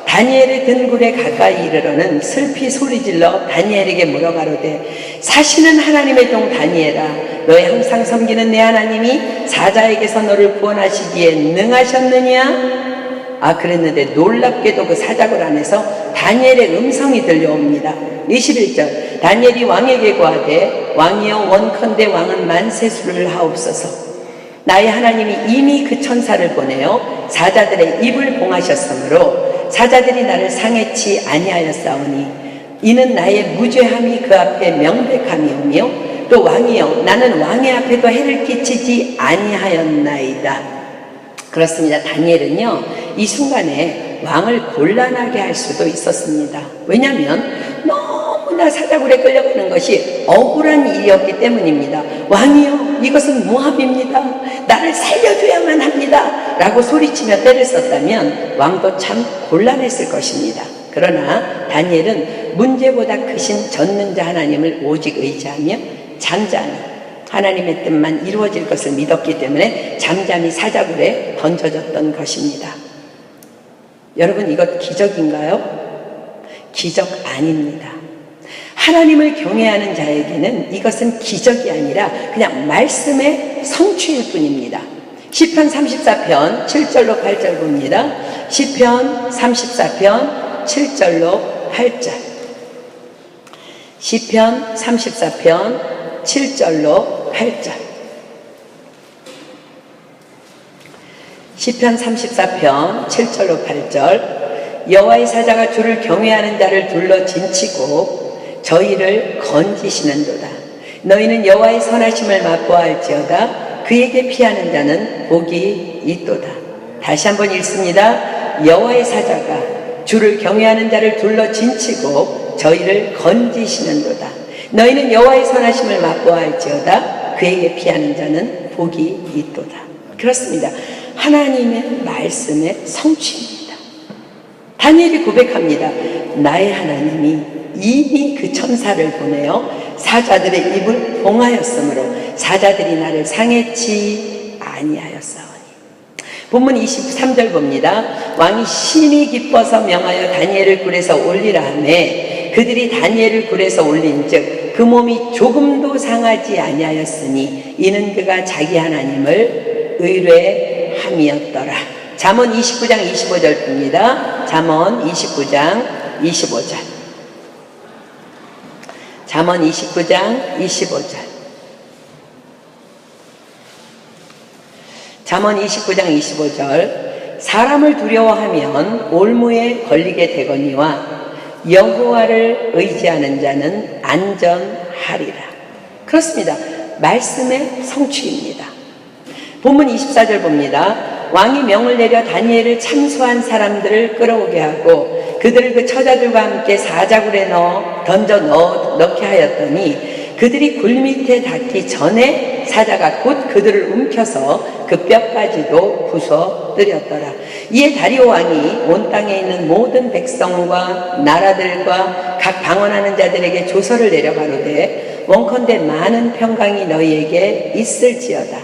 A: 다니엘의 든 굴에 가까이 이르러는 슬피 소리질러 다니엘에게 물어가로되 사시는 하나님의 종 다니엘아, 너의 항상 섬기는 내 하나님이 사자에게서 너를 구원하시기에 능하셨느냐? 그랬는데 놀랍게도 그 사자굴 안에서 다니엘의 음성이 들려옵니다. 21절 다니엘이 왕에게 고하되 왕이여 원컨대 왕은 만세수를 하옵소서. 나의 하나님이 이미 그 천사를 보내어 사자들의 입을 봉하셨으므로 사자들이 나를 상해치 아니하였사오니 이는 나의 무죄함이 그 앞에 명백함이오며 또 왕이여 나는 왕의 앞에도 해를 끼치지 아니하였나이다. 그렇습니다. 다니엘은요 이 순간에 왕을 곤란하게 할 수도 있었습니다. 왜냐하면 너무나 사자굴에 끌려가는 것이 억울한 일이었기 때문입니다. 왕이여 이것은 모함입니다. 나를 살려줘야만 합니다. 라고 소리치며 때를 썼다면 왕도 참 곤란했을 것입니다. 그러나 다니엘은 문제보다 크신 전능자 하나님을 오직 의지하며 잠잠히 하나님의 뜻만 이루어질 것을 믿었기 때문에 잠잠히 사자굴에 던져졌던 것입니다. 여러분 이것 기적인가요? 기적 아닙니다. 하나님을 경외하는 자에게는 이것은 기적이 아니라 그냥 말씀의 성취일 뿐입니다. 시편 34편 7절로 8절 봅니다. 시편 34편 7절로 8절. 시편 34편 7절로 8절. 시편 34편 7절로 8절. 여호와의 사자가 주를 경외하는 자를 둘러 진치고 저희를 건지시는도다. 너희는 여호와의 선하심을 맛보아할지어다. 그에게 피하는 자는 복이 있도다. 다시 한번 읽습니다. 여호와의 사자가 주를 경외하는 자를 둘러 진치고 저희를 건지시는도다. 너희는 여호와의 선하심을 맛보아할지어다. 그에게 피하는 자는 복이 있도다. 그렇습니다. 하나님의 말씀의 성취입니다. 다니엘이 고백합니다. 나의 하나님이 이미 그 천사를 보내어 사자들의 입을 봉하였으므로 사자들이 나를 상해치 아니하였사오니. 본문 23절 봅니다. 왕이 심히 기뻐서 명하여 다니엘을 굴에서 올리라 하매 그들이 다니엘을 굴에서 올린즉 그 몸이 조금도 상하지 아니하였으니 이는 그가 자기 하나님을 의뢰함이었더라. 잠언 29장 25절입니다. 잠언 29장 25절. 잠언 29장 25절. 잠언 29장 25절. 사람을 두려워하면 올무에 걸리게 되거니와 여호와를 의지하는 자는 안전하리라. 그렇습니다. 말씀의 성취입니다. 본문 24절 봅니다. 왕이 명을 내려 다니엘을 참소한 사람들을 끌어오게 하고 그들을 그 처자들과 함께 사자굴에 던져 넣게 하였더니 그들이 굴 밑에 닿기 전에 사자가 곧 그들을 움켜서 그 뼈까지도 부숴뜨렸더라. 이에 다리오 왕이 온 땅에 있는 모든 백성과 나라들과 각 방언하는 자들에게 조서를 내려 가로되 원컨대 많은 평강이 너희에게 있을지어다.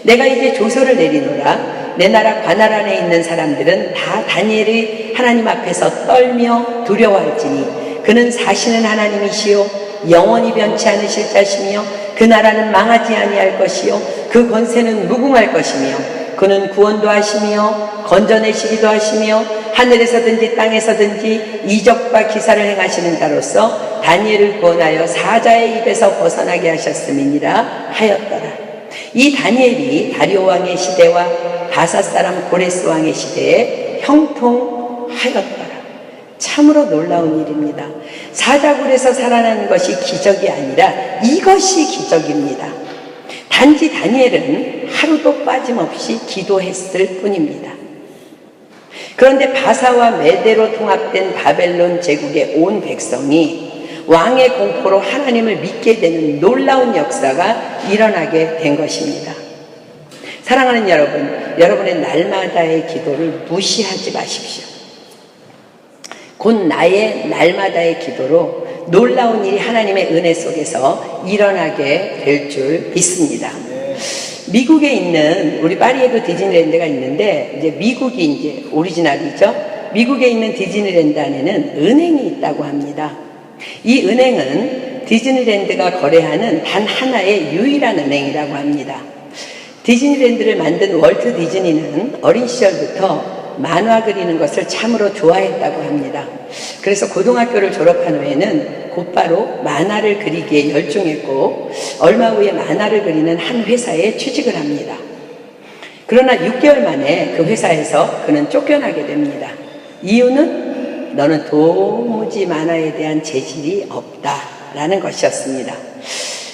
A: 내가 이제 조서를 내리노라. 내 나라 관할 안에 있는 사람들은 다 다니엘이 하나님 앞에서 떨며 두려워할지니 그는 사시는 하나님이시요 영원히 변치 않으실 자시며 그 나라는 망하지 아니할 것이요 그 권세는 무궁할 것이며 그는 구원도 하시며 건져내시기도 하시며 하늘에서든지 땅에서든지 이적과 기사를 행하시는 자로서 다니엘을 구원하여 사자의 입에서 벗어나게 하셨음이니라 하였더라. 이 다니엘이 다리오 왕의 시대와 바사 사람 고레스 왕의 시대에 형통하였더라. 참으로 놀라운 일입니다. 사자굴에서 살아나는 것이 기적이 아니라 이것이 기적입니다. 단지 다니엘은 하루도 빠짐없이 기도했을 뿐입니다. 그런데 바사와 메대로 통합된 바벨론 제국의 온 백성이 왕의 공포로 하나님을 믿게 되는 놀라운 역사가 일어나게 된 것입니다. 사랑하는 여러분, 여러분의 날마다의 기도를 무시하지 마십시오. 곧 나의 날마다의 기도로 놀라운 일이 하나님의 은혜 속에서 일어나게 될 줄 믿습니다. 미국에 있는 우리 파리에도 디즈니랜드가 있는데 이제 미국이 이제 오리지널이죠. 미국에 있는 디즈니랜드 안에는 은행이 있다고 합니다. 이 은행은 디즈니랜드가 거래하는 단 하나의 유일한 은행이라고 합니다. 디즈니랜드를 만든 월트 디즈니는 어린 시절부터 만화 그리는 것을 참으로 좋아했다고 합니다. 그래서 고등학교를 졸업한 후에는 곧바로 만화를 그리기에 열중했고 얼마 후에 만화를 그리는 한 회사에 취직을 합니다. 그러나 6개월 만에 그 회사에서 그는 쫓겨나게 됩니다. 이유는 너는 도무지 만화에 대한 재질이 없다라는 것이었습니다.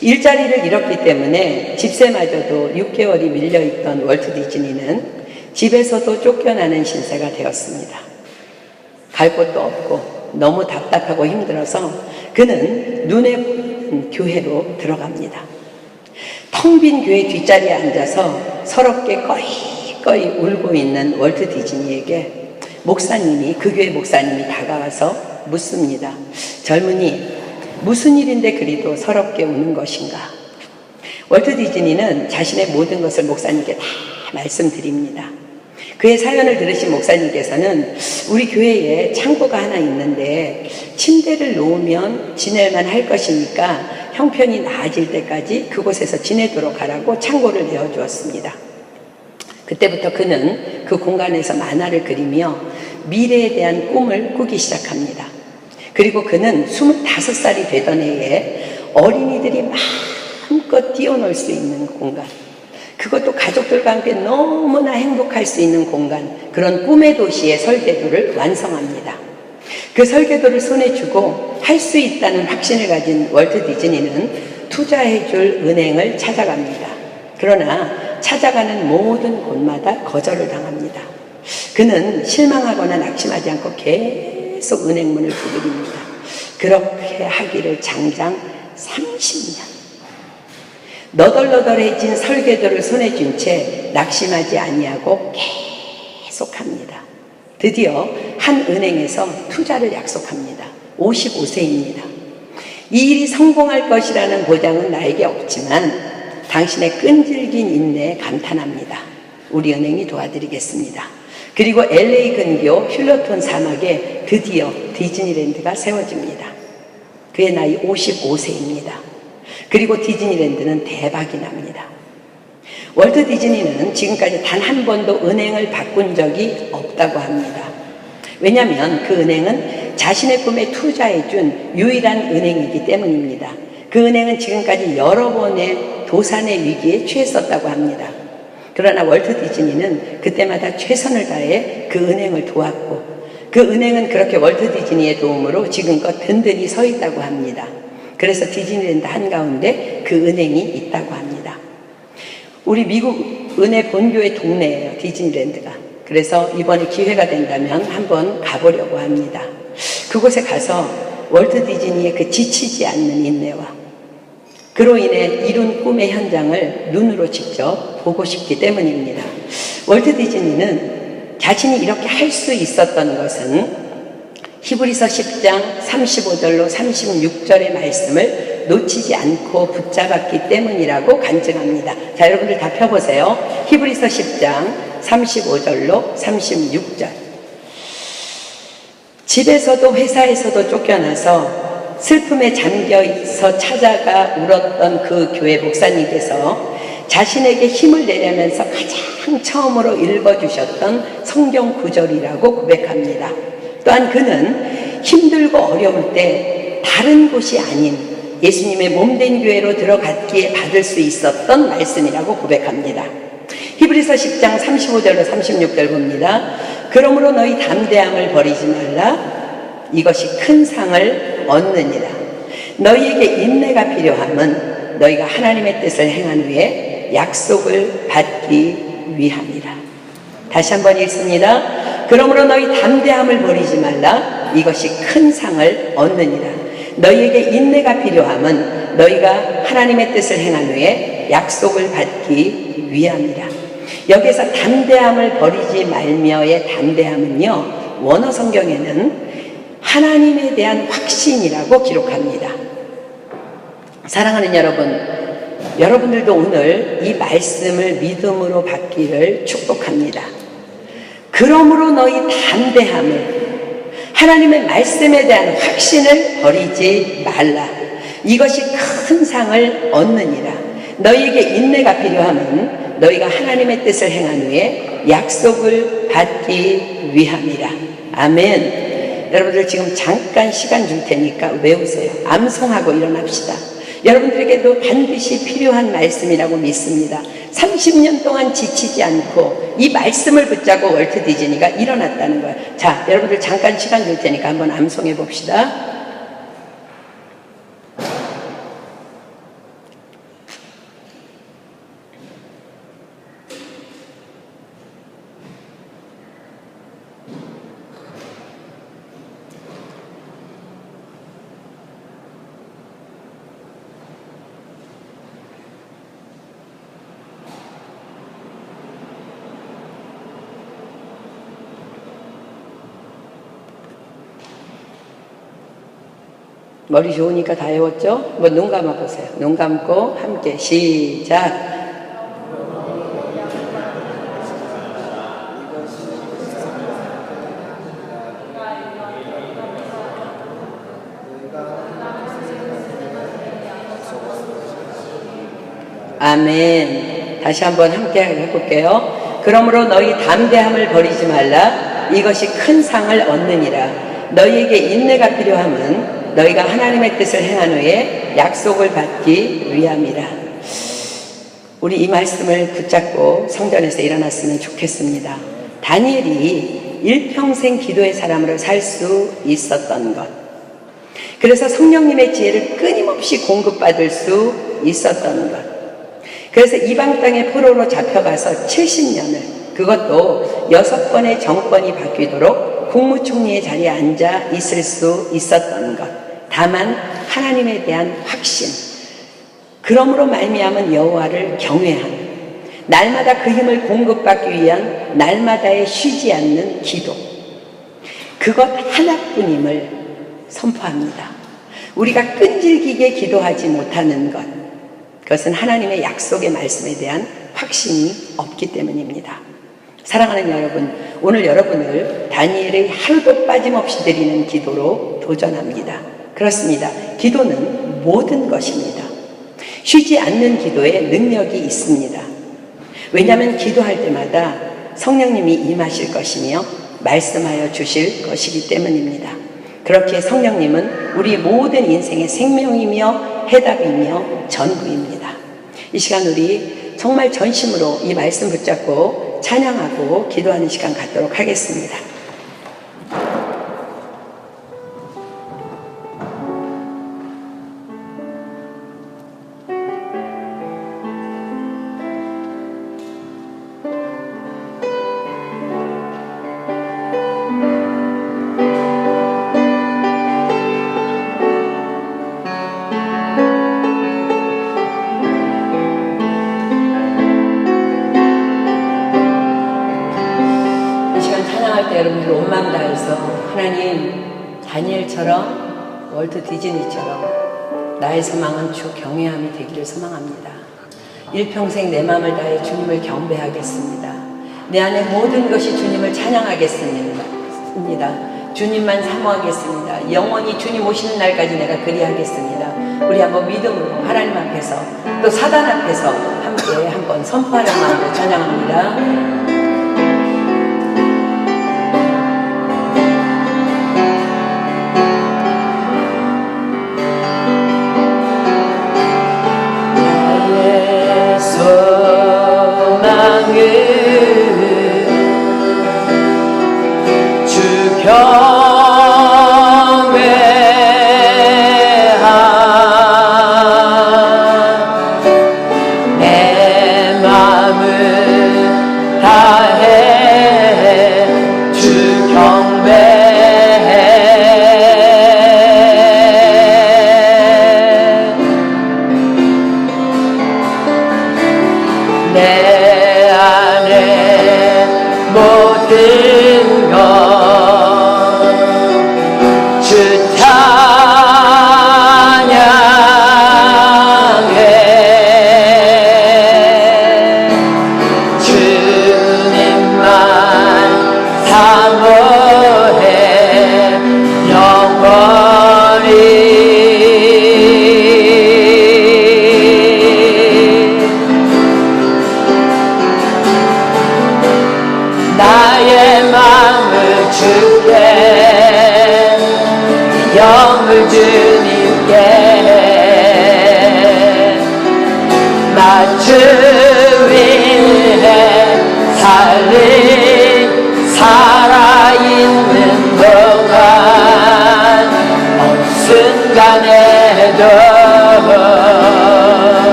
A: 일자리를 잃었기 때문에 집세마저도 6개월이 밀려있던 월트 디즈니는 집에서도 쫓겨나는 신세가 되었습니다. 갈 곳도 없고 너무 답답하고 힘들어서 그는 눈에 보이는 교회로 들어갑니다. 텅 빈 교회 뒷자리에 앉아서 서럽게 꺼이꺼이 울고 있는 월트 디즈니에게 그 교회 목사님이 다가와서 묻습니다. 젊은이, 무슨 일인데 그리도 서럽게 우는 것인가? 월트 디즈니는 자신의 모든 것을 목사님께 다 말씀드립니다. 그의 사연을 들으신 목사님께서는 우리 교회에 창고가 하나 있는데 침대를 놓으면 지낼만 할 것이니까 형편이 나아질 때까지 그곳에서 지내도록 하라고 창고를 내어주었습니다. 그때부터 그는 그 공간에서 만화를 그리며 미래에 대한 꿈을 꾸기 시작합니다. 그리고 그는 25살이 되던 해에 어린이들이 마음껏 뛰어놀 수 있는 공간, 그것도 가족들과 함께 너무나 행복할 수 있는 공간, 그런 꿈의 도시의 설계도를 완성합니다. 그 설계도를 손에 쥐고 할 수 있다는 확신을 가진 월트 디즈니는 투자해줄 은행을 찾아갑니다. 그러나 찾아가는 모든 곳마다 거절을 당합니다. 그는 실망하거나 낙심하지 않고 계속 은행문을 두드립니다. 그렇게 하기를 장장 30년. 너덜너덜해진 설계도를 손에 쥔 채 낙심하지 아니하고 계속합니다. 드디어 한 은행에서 투자를 약속합니다. 55세입니다. 이 일이 성공할 것이라는 보장은 나에게 없지만 당신의 끈질긴 인내에 감탄합니다. 우리 은행이 도와드리겠습니다. 그리고 LA 근교 힐러톤 사막에 드디어 디즈니랜드가 세워집니다. 그의 나이 55세입니다. 그리고 디즈니랜드는 대박이 납니다. 월트 디즈니는 지금까지 단 한 번도 은행을 바꾼 적이 없다고 합니다. 왜냐하면 그 은행은 자신의 꿈에 투자해준 유일한 은행이기 때문입니다. 그 은행은 지금까지 여러 번의 도산의 위기에 처했었다고 합니다. 그러나 월트 디즈니는 그때마다 최선을 다해 그 은행을 도왔고 그 은행은 그렇게 월트 디즈니의 도움으로 지금껏 든든히 서 있다고 합니다. 그래서 디즈니랜드 한가운데 그 은행이 있다고 합니다. 우리 미국 은혜 본교의 동네예요, 디즈니랜드가. 그래서 이번에 기회가 된다면 한번 가보려고 합니다. 그곳에 가서 월트 디즈니의 그 지치지 않는 인내와 그로 인해 이룬 꿈의 현장을 눈으로 직접 보고 싶기 때문입니다. 월트 디즈니는 자신이 이렇게 할 수 있었던 것은 히브리서 10장 35절로 36절의 말씀을 놓치지 않고 붙잡았기 때문이라고 간증합니다. 자, 여러분들 다 펴보세요. 히브리서 10장 35절로 36절. 집에서도 회사에서도 쫓겨나서 슬픔에 잠겨서 찾아가 울었던 그 교회 목사님께서 자신에게 힘을 내려면서 가장 처음으로 읽어주셨던 성경 구절이라고 고백합니다. 또한 그는 힘들고 어려울 때 다른 곳이 아닌 예수님의 몸된 교회로 들어갔기에 받을 수 있었던 말씀이라고 고백합니다. 히브리서 10장 35절로 36절 봅니다. 그러므로 너희 담대함을 버리지 말라. 이것이 큰 상을 얻느니라. 너희에게 인내가 필요함은 너희가 하나님의 뜻을 행한 후에 약속을 받기 위함이라. 다시 한번 읽습니다. 그러므로 너희 담대함을 버리지 말라. 이것이 큰 상을 얻느니라. 너희에게 인내가 필요함은 너희가 하나님의 뜻을 행한 후에 약속을 받기 위함이라. 여기서 담대함을 버리지 말며의 담대함은요, 원어 성경에는 하나님에 대한 확신이라고 기록합니다. 사랑하는 여러분, 여러분들도 오늘 이 말씀을 믿음으로 받기를 축복합니다. 그러므로 너희 담대함을, 하나님의 말씀에 대한 확신을 버리지 말라. 이것이 큰 상을 얻느니라. 너희에게 인내가 필요함은 너희가 하나님의 뜻을 행한 후에 약속을 받기 위함이라. 아멘. 여러분들 지금 잠깐 시간 줄 테니까 외우세요. 암송하고 일어납시다. 여러분들에게도 반드시 필요한 말씀이라고 믿습니다. 30년 동안 지치지 않고 이 말씀을 붙잡고 월트 디즈니가 일어났다는 거예요. 자, 여러분들 잠깐 시간 줄 테니까 한번 암송해 봅시다. 머리 좋으니까 다 외웠죠? 뭐 눈 감아 보세요. 눈 감고 함께 시작. 아멘. 다시 한번 함께 해볼게요. 그러므로 너희 담대함을 버리지 말라. 이것이 큰 상을 얻느니라. 너희에게 인내가 필요함은 너희가 하나님의 뜻을 행한 후에 약속을 받기 위함이라. 우리 이 말씀을 붙잡고 성전에서 일어났으면 좋겠습니다. 다니엘이 일평생 기도의 사람으로 살 수 있었던 것, 그래서 성령님의 지혜를 끊임없이 공급받을 수 있었던 것, 그래서 이방 땅의 포로로 잡혀가서 70년을, 그것도 6번의 정권이 바뀌도록 국무총리의 자리에 앉아 있을 수 있었던 것, 다만 하나님에 대한 확신, 그러므로 말미암은 여호와를 경외하는, 날마다 그 힘을 공급받기 위한 날마다의 쉬지 않는 기도, 그것 하나뿐임을 선포합니다. 우리가 끈질기게 기도하지 못하는 것, 그것은 하나님의 약속의 말씀에 대한 확신이 없기 때문입니다. 사랑하는 여러분, 오늘 여러분을 다니엘의 하루도 빠짐없이 드리는 기도로 도전합니다. 그렇습니다. 기도는 모든 것입니다. 쉬지 않는 기도에 능력이 있습니다. 왜냐하면 기도할 때마다 성령님이 임하실 것이며 말씀하여 주실 것이기 때문입니다. 그렇게 성령님은 우리 모든 인생의 생명이며 해답이며 전부입니다. 이 시간 우리 정말 전심으로 이 말씀 붙잡고 찬양하고 기도하는 시간 갖도록 하겠습니다. 사랑하는 여러분들 온 마음 다해서 하나님 다니엘처럼 월트 디즈니처럼 나의 소망은 주 경외함이 되기를 소망합니다. 일평생 내 마음을 다해 주님을 경배하겠습니다. 내 안에 모든 것이 주님을 찬양하겠습니다. 주님만 사모하겠습니다. 영원히 주님 오시는 날까지 내가 그리하겠습니다. 우리 한번 믿음으로 하나님 앞에서 또 사단 앞에서 함께 한번 선포하는 마음으로 찬양합니다.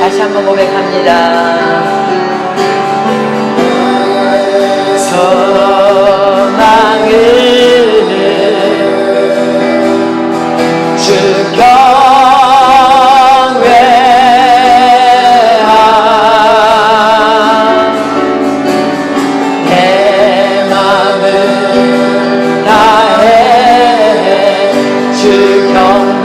A: 다시 한번 고백합니다. 소망을 주 경외함 내 맘을 다해 주 경배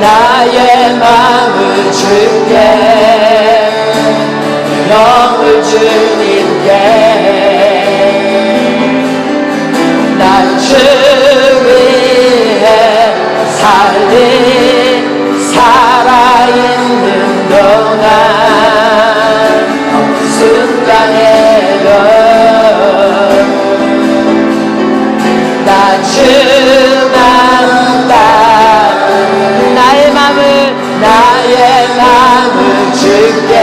A: 나의 마음을 주께 영을 주님께 난 주 위해 살아있는 동안 어느 순간에도 나 주만 나의 마음을 주께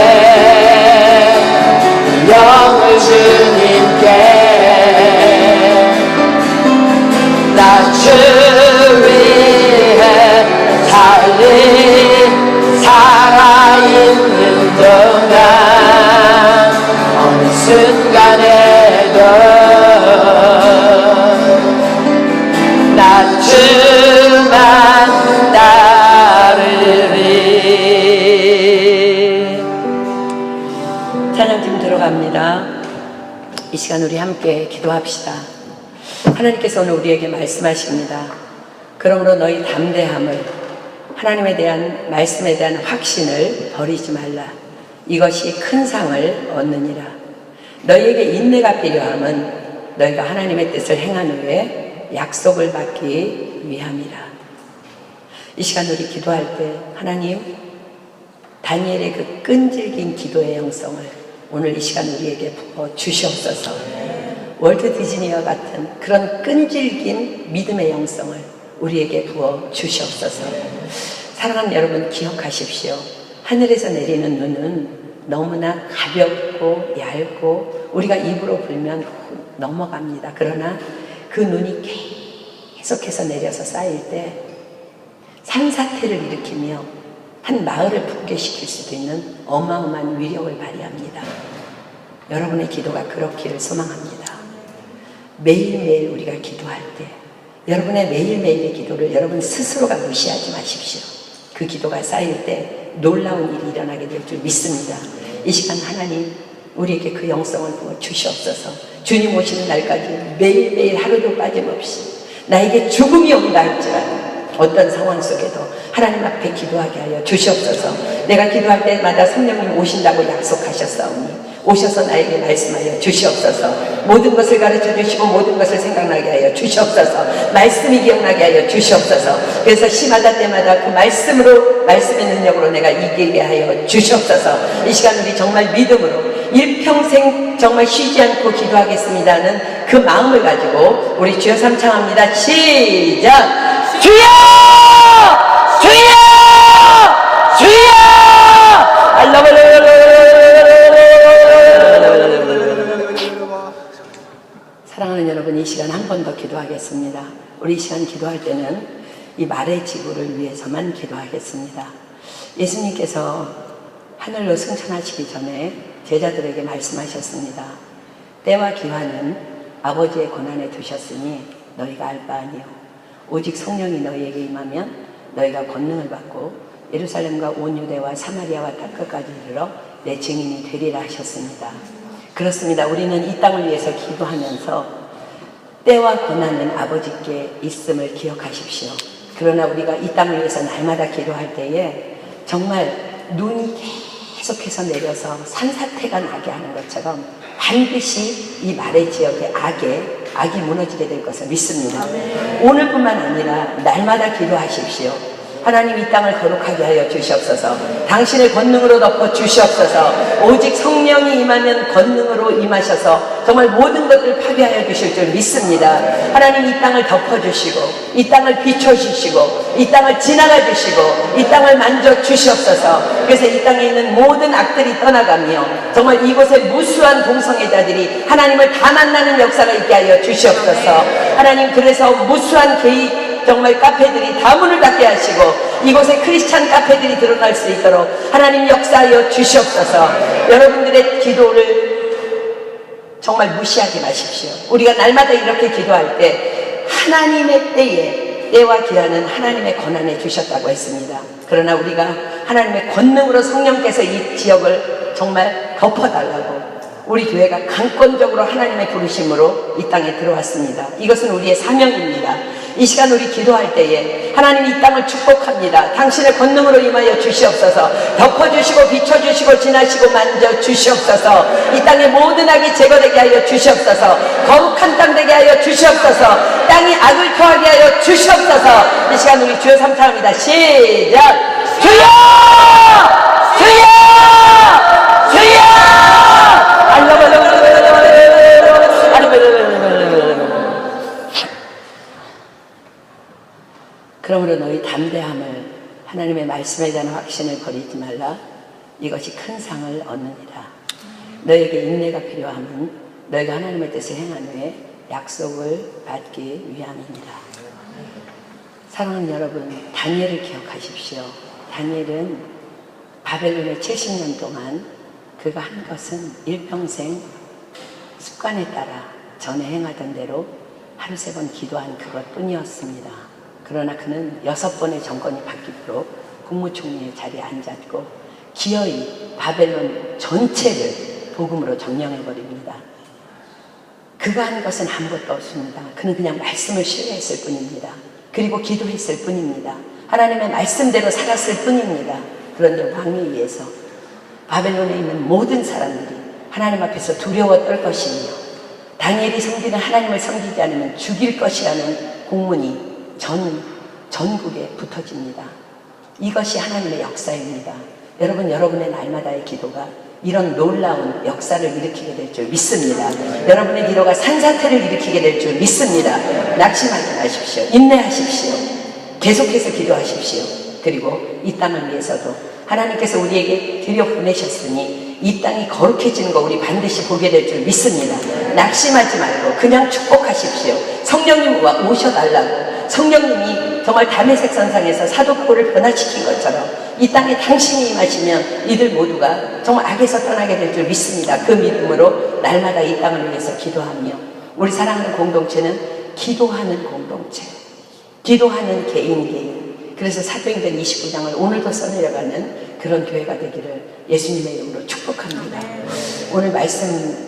A: 영을 주님께 나 주 위해 살아있는 동안 어느 순간에도 나 주만 찬양팀 들어갑니다. 이 시간 우리 함께 기도합시다. 하나님께서 오늘 우리에게 말씀하십니다. 그러므로 너희 담대함을 하나님에 대한 말씀에 대한 확신을 버리지 말라. 이것이 큰 상을 얻느니라. 너희에게 인내가 필요함은 너희가 하나님의 뜻을 행한 후에 약속을 받기 위함이라. 이 시간 우리 기도할 때 하나님 다니엘의 그 끈질긴 기도의 영성을 오늘 이 시간 우리에게 부어 주시옵소서. 월트 디즈니와 같은 그런 끈질긴 믿음의 영성을 우리에게 부어 주시옵소서. 사랑하는 여러분, 기억하십시오. 하늘에서 내리는 눈은 너무나 가볍고 얇고 우리가 입으로 불면 넘어갑니다. 그러나 그 눈이 계속해서 내려서 쌓일 때 산사태를 일으키며 한 마을을 붕괴시킬 수도 있는 어마어마한 위력을 발휘합니다. 여러분의 기도가 그렇기를 소망합니다. 매일매일 우리가 기도할 때 여러분의 매일매일의 기도를 여러분 스스로가 무시하지 마십시오. 그 기도가 쌓일 때 놀라운 일이 일어나게 될 줄 믿습니다. 이 시간 하나님 우리에게 그 영성을 부어 주시옵소서. 주님 오시는 날까지 매일매일 하루도 빠짐없이 나에게 죽음이 온다 할지라도 어떤 상황 속에도 하나님 앞에 기도하게 하여 주시옵소서. 내가 기도할 때마다 성령님 오신다고 약속하셨사오니 오셔서 나에게 말씀하여 주시옵소서. 모든 것을 가르쳐 주시고 모든 것을 생각나게 하여 주시옵소서. 말씀이 기억나게 하여 주시옵소서. 그래서 시마다 때마다 그 말씀의 능력으로 내가 이기게 하여 주시옵소서. 이 시간 우리 정말 믿음으로 일평생 정말 쉬지 않고 기도하겠습니다는 그 마음을 가지고 우리 주여 삼창합니다. 시작! 주여! 주여! 주여! 사랑하는 여러분, 이 시간 한 번 더 기도하겠습니다. 우리 이 시간 기도할 때는 이 말의 지구를 위해서만 기도하겠습니다. 예수님께서 하늘로 승천하시기 전에 제자들에게 말씀하셨습니다. 때와 기한은 아버지의 권한에 두셨으니 너희가 알 바 아니요 오직 성령이 너희에게 임하면 너희가 권능을 받고 예루살렘과 온 유대와 사마리아와 땅끝까지 이르러 내 증인이 되리라 하셨습니다. 그렇습니다. 우리는 이 땅을 위해서 기도하면서 때와 권한은 아버지께 있음을 기억하십시오. 그러나 우리가 이 땅을 위해서 날마다 기도할 때에 정말 눈이 계속해서 내려서 산사태가 나게 하는 것처럼 반드시 이 말의 지역에 악이 무너지게 될 것을 믿습니다. 오늘뿐만 아니라 날마다 기도하십시오. 하나님 이 땅을 거룩하게 하여 주시옵소서. 당신의 권능으로 덮어 주시옵소서. 오직 성령이 임하면 권능으로 임하셔서 정말 모든 것들을 파괴하여 주실 줄 믿습니다. 하나님 이 땅을 덮어주시고 이 땅을 비춰주시고 이 땅을 지나가 주시고 이 땅을 만져 주시옵소서. 그래서 이 땅에 있는 모든 악들이 떠나가며 정말 이곳에 무수한 동성애자들이 하나님을 다 만나는 역사가 있게 하여 주시옵소서. 하나님 그래서 무수한 개인 정말 카페들이 다 문을 닫게 하시고 이곳에 크리스찬 카페들이 드러날 수 있도록 하나님 역사하여 주시옵소서. 여러분들의 기도를 정말 무시하지 마십시오. 우리가 날마다 이렇게 기도할 때 하나님의 때와 기한은 하나님의 권한에 주셨다고 했습니다. 그러나 우리가 하나님의 권능으로 성령께서 이 지역을 정말 덮어달라고 우리 교회가 강권적으로 하나님의 부르심으로 이 땅에 들어왔습니다. 이것은 우리의 사명입니다. 이 시간 우리 기도할 때에 하나님 이 땅을 축복합니다. 당신의 권능으로 임하여 주시옵소서. 덮어주시고 비춰주시고 지나시고 만져 주시옵소서. 이 땅의 모든 악이 제거되게 하여 주시옵소서. 거룩한 땅 되게 하여 주시옵소서. 땅이 악을 토하게 하여 주시옵소서. 이 시간 우리 주여 삼창합니다. 시작! 주여! 주여! 주여! 그러므로 너희 담대함을 하나님의 말씀에 대한 확신을 버리지 말라. 이것이 큰 상을 얻느니라. 너에게 인내가 필요함은 너희가 하나님의 뜻을 행한 후에 약속을 받기 위함이니라. 사랑하는 여러분, 다니엘을 기억하십시오. 다니엘은 바벨론의 70년 동안 그가 한 것은 일평생 습관에 따라 전에 행하던 대로 하루 3번 기도한 그것뿐이었습니다. 그러나 그는 6번의 정권이 바뀌도록 국무총리의 자리에 앉았고 기어이 바벨론 전체를 복음으로 점령해버립니다. 그가 한 것은 아무것도 없습니다. 그는 그냥 말씀을 신뢰했을 뿐입니다. 그리고 기도했을 뿐입니다. 하나님의 말씀대로 살았을 뿐입니다. 그런데 왕에 의해서 바벨론에 있는 모든 사람들이 하나님 앞에서 두려워 떨 것이며 다니엘이 섬기는 하나님을 섬기지 않으면 죽일 것이라는 공문이 전국에 붙어집니다. 이것이 하나님의 역사입니다. 여러분, 여러분의 날마다의 기도가 이런 놀라운 역사를 일으키게 될 줄 믿습니다. 여러분의 기도가 산사태를 일으키게 될 줄 믿습니다. 낙심하지 마십시오. 인내하십시오. 계속해서 기도하십시오. 그리고 이 땅을 위해서도 하나님께서 우리에게 들여보내셨으니 이 땅이 거룩해지는 거 우리 반드시 보게 될 줄 믿습니다. 낙심하지 말고 그냥 축복하십시오. 성령님 오셔달라고. 성령님이 정말 다메섹 산상에서 사도 바울을 변화시킨 것처럼 이 땅에 당신이 임하시면 이들 모두가 정말 악에서 떠나게 될 줄 믿습니다. 그 믿음으로 날마다 이 땅을 위해서 기도하며 우리 사랑하는 공동체는 기도하는 공동체, 기도하는 개인 그래서 사도행전 29장을 오늘도 써내려가는 그런 교회가 되기를 예수님의 이름으로 축복합니다. 오늘 말씀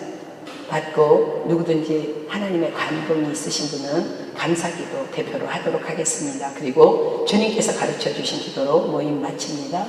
A: 받고 누구든지 하나님의 감동이 있으신 분은 감사기도 대표로 하도록 하겠습니다. 그리고 주님께서 가르쳐 주신 기도로 모임 마칩니다.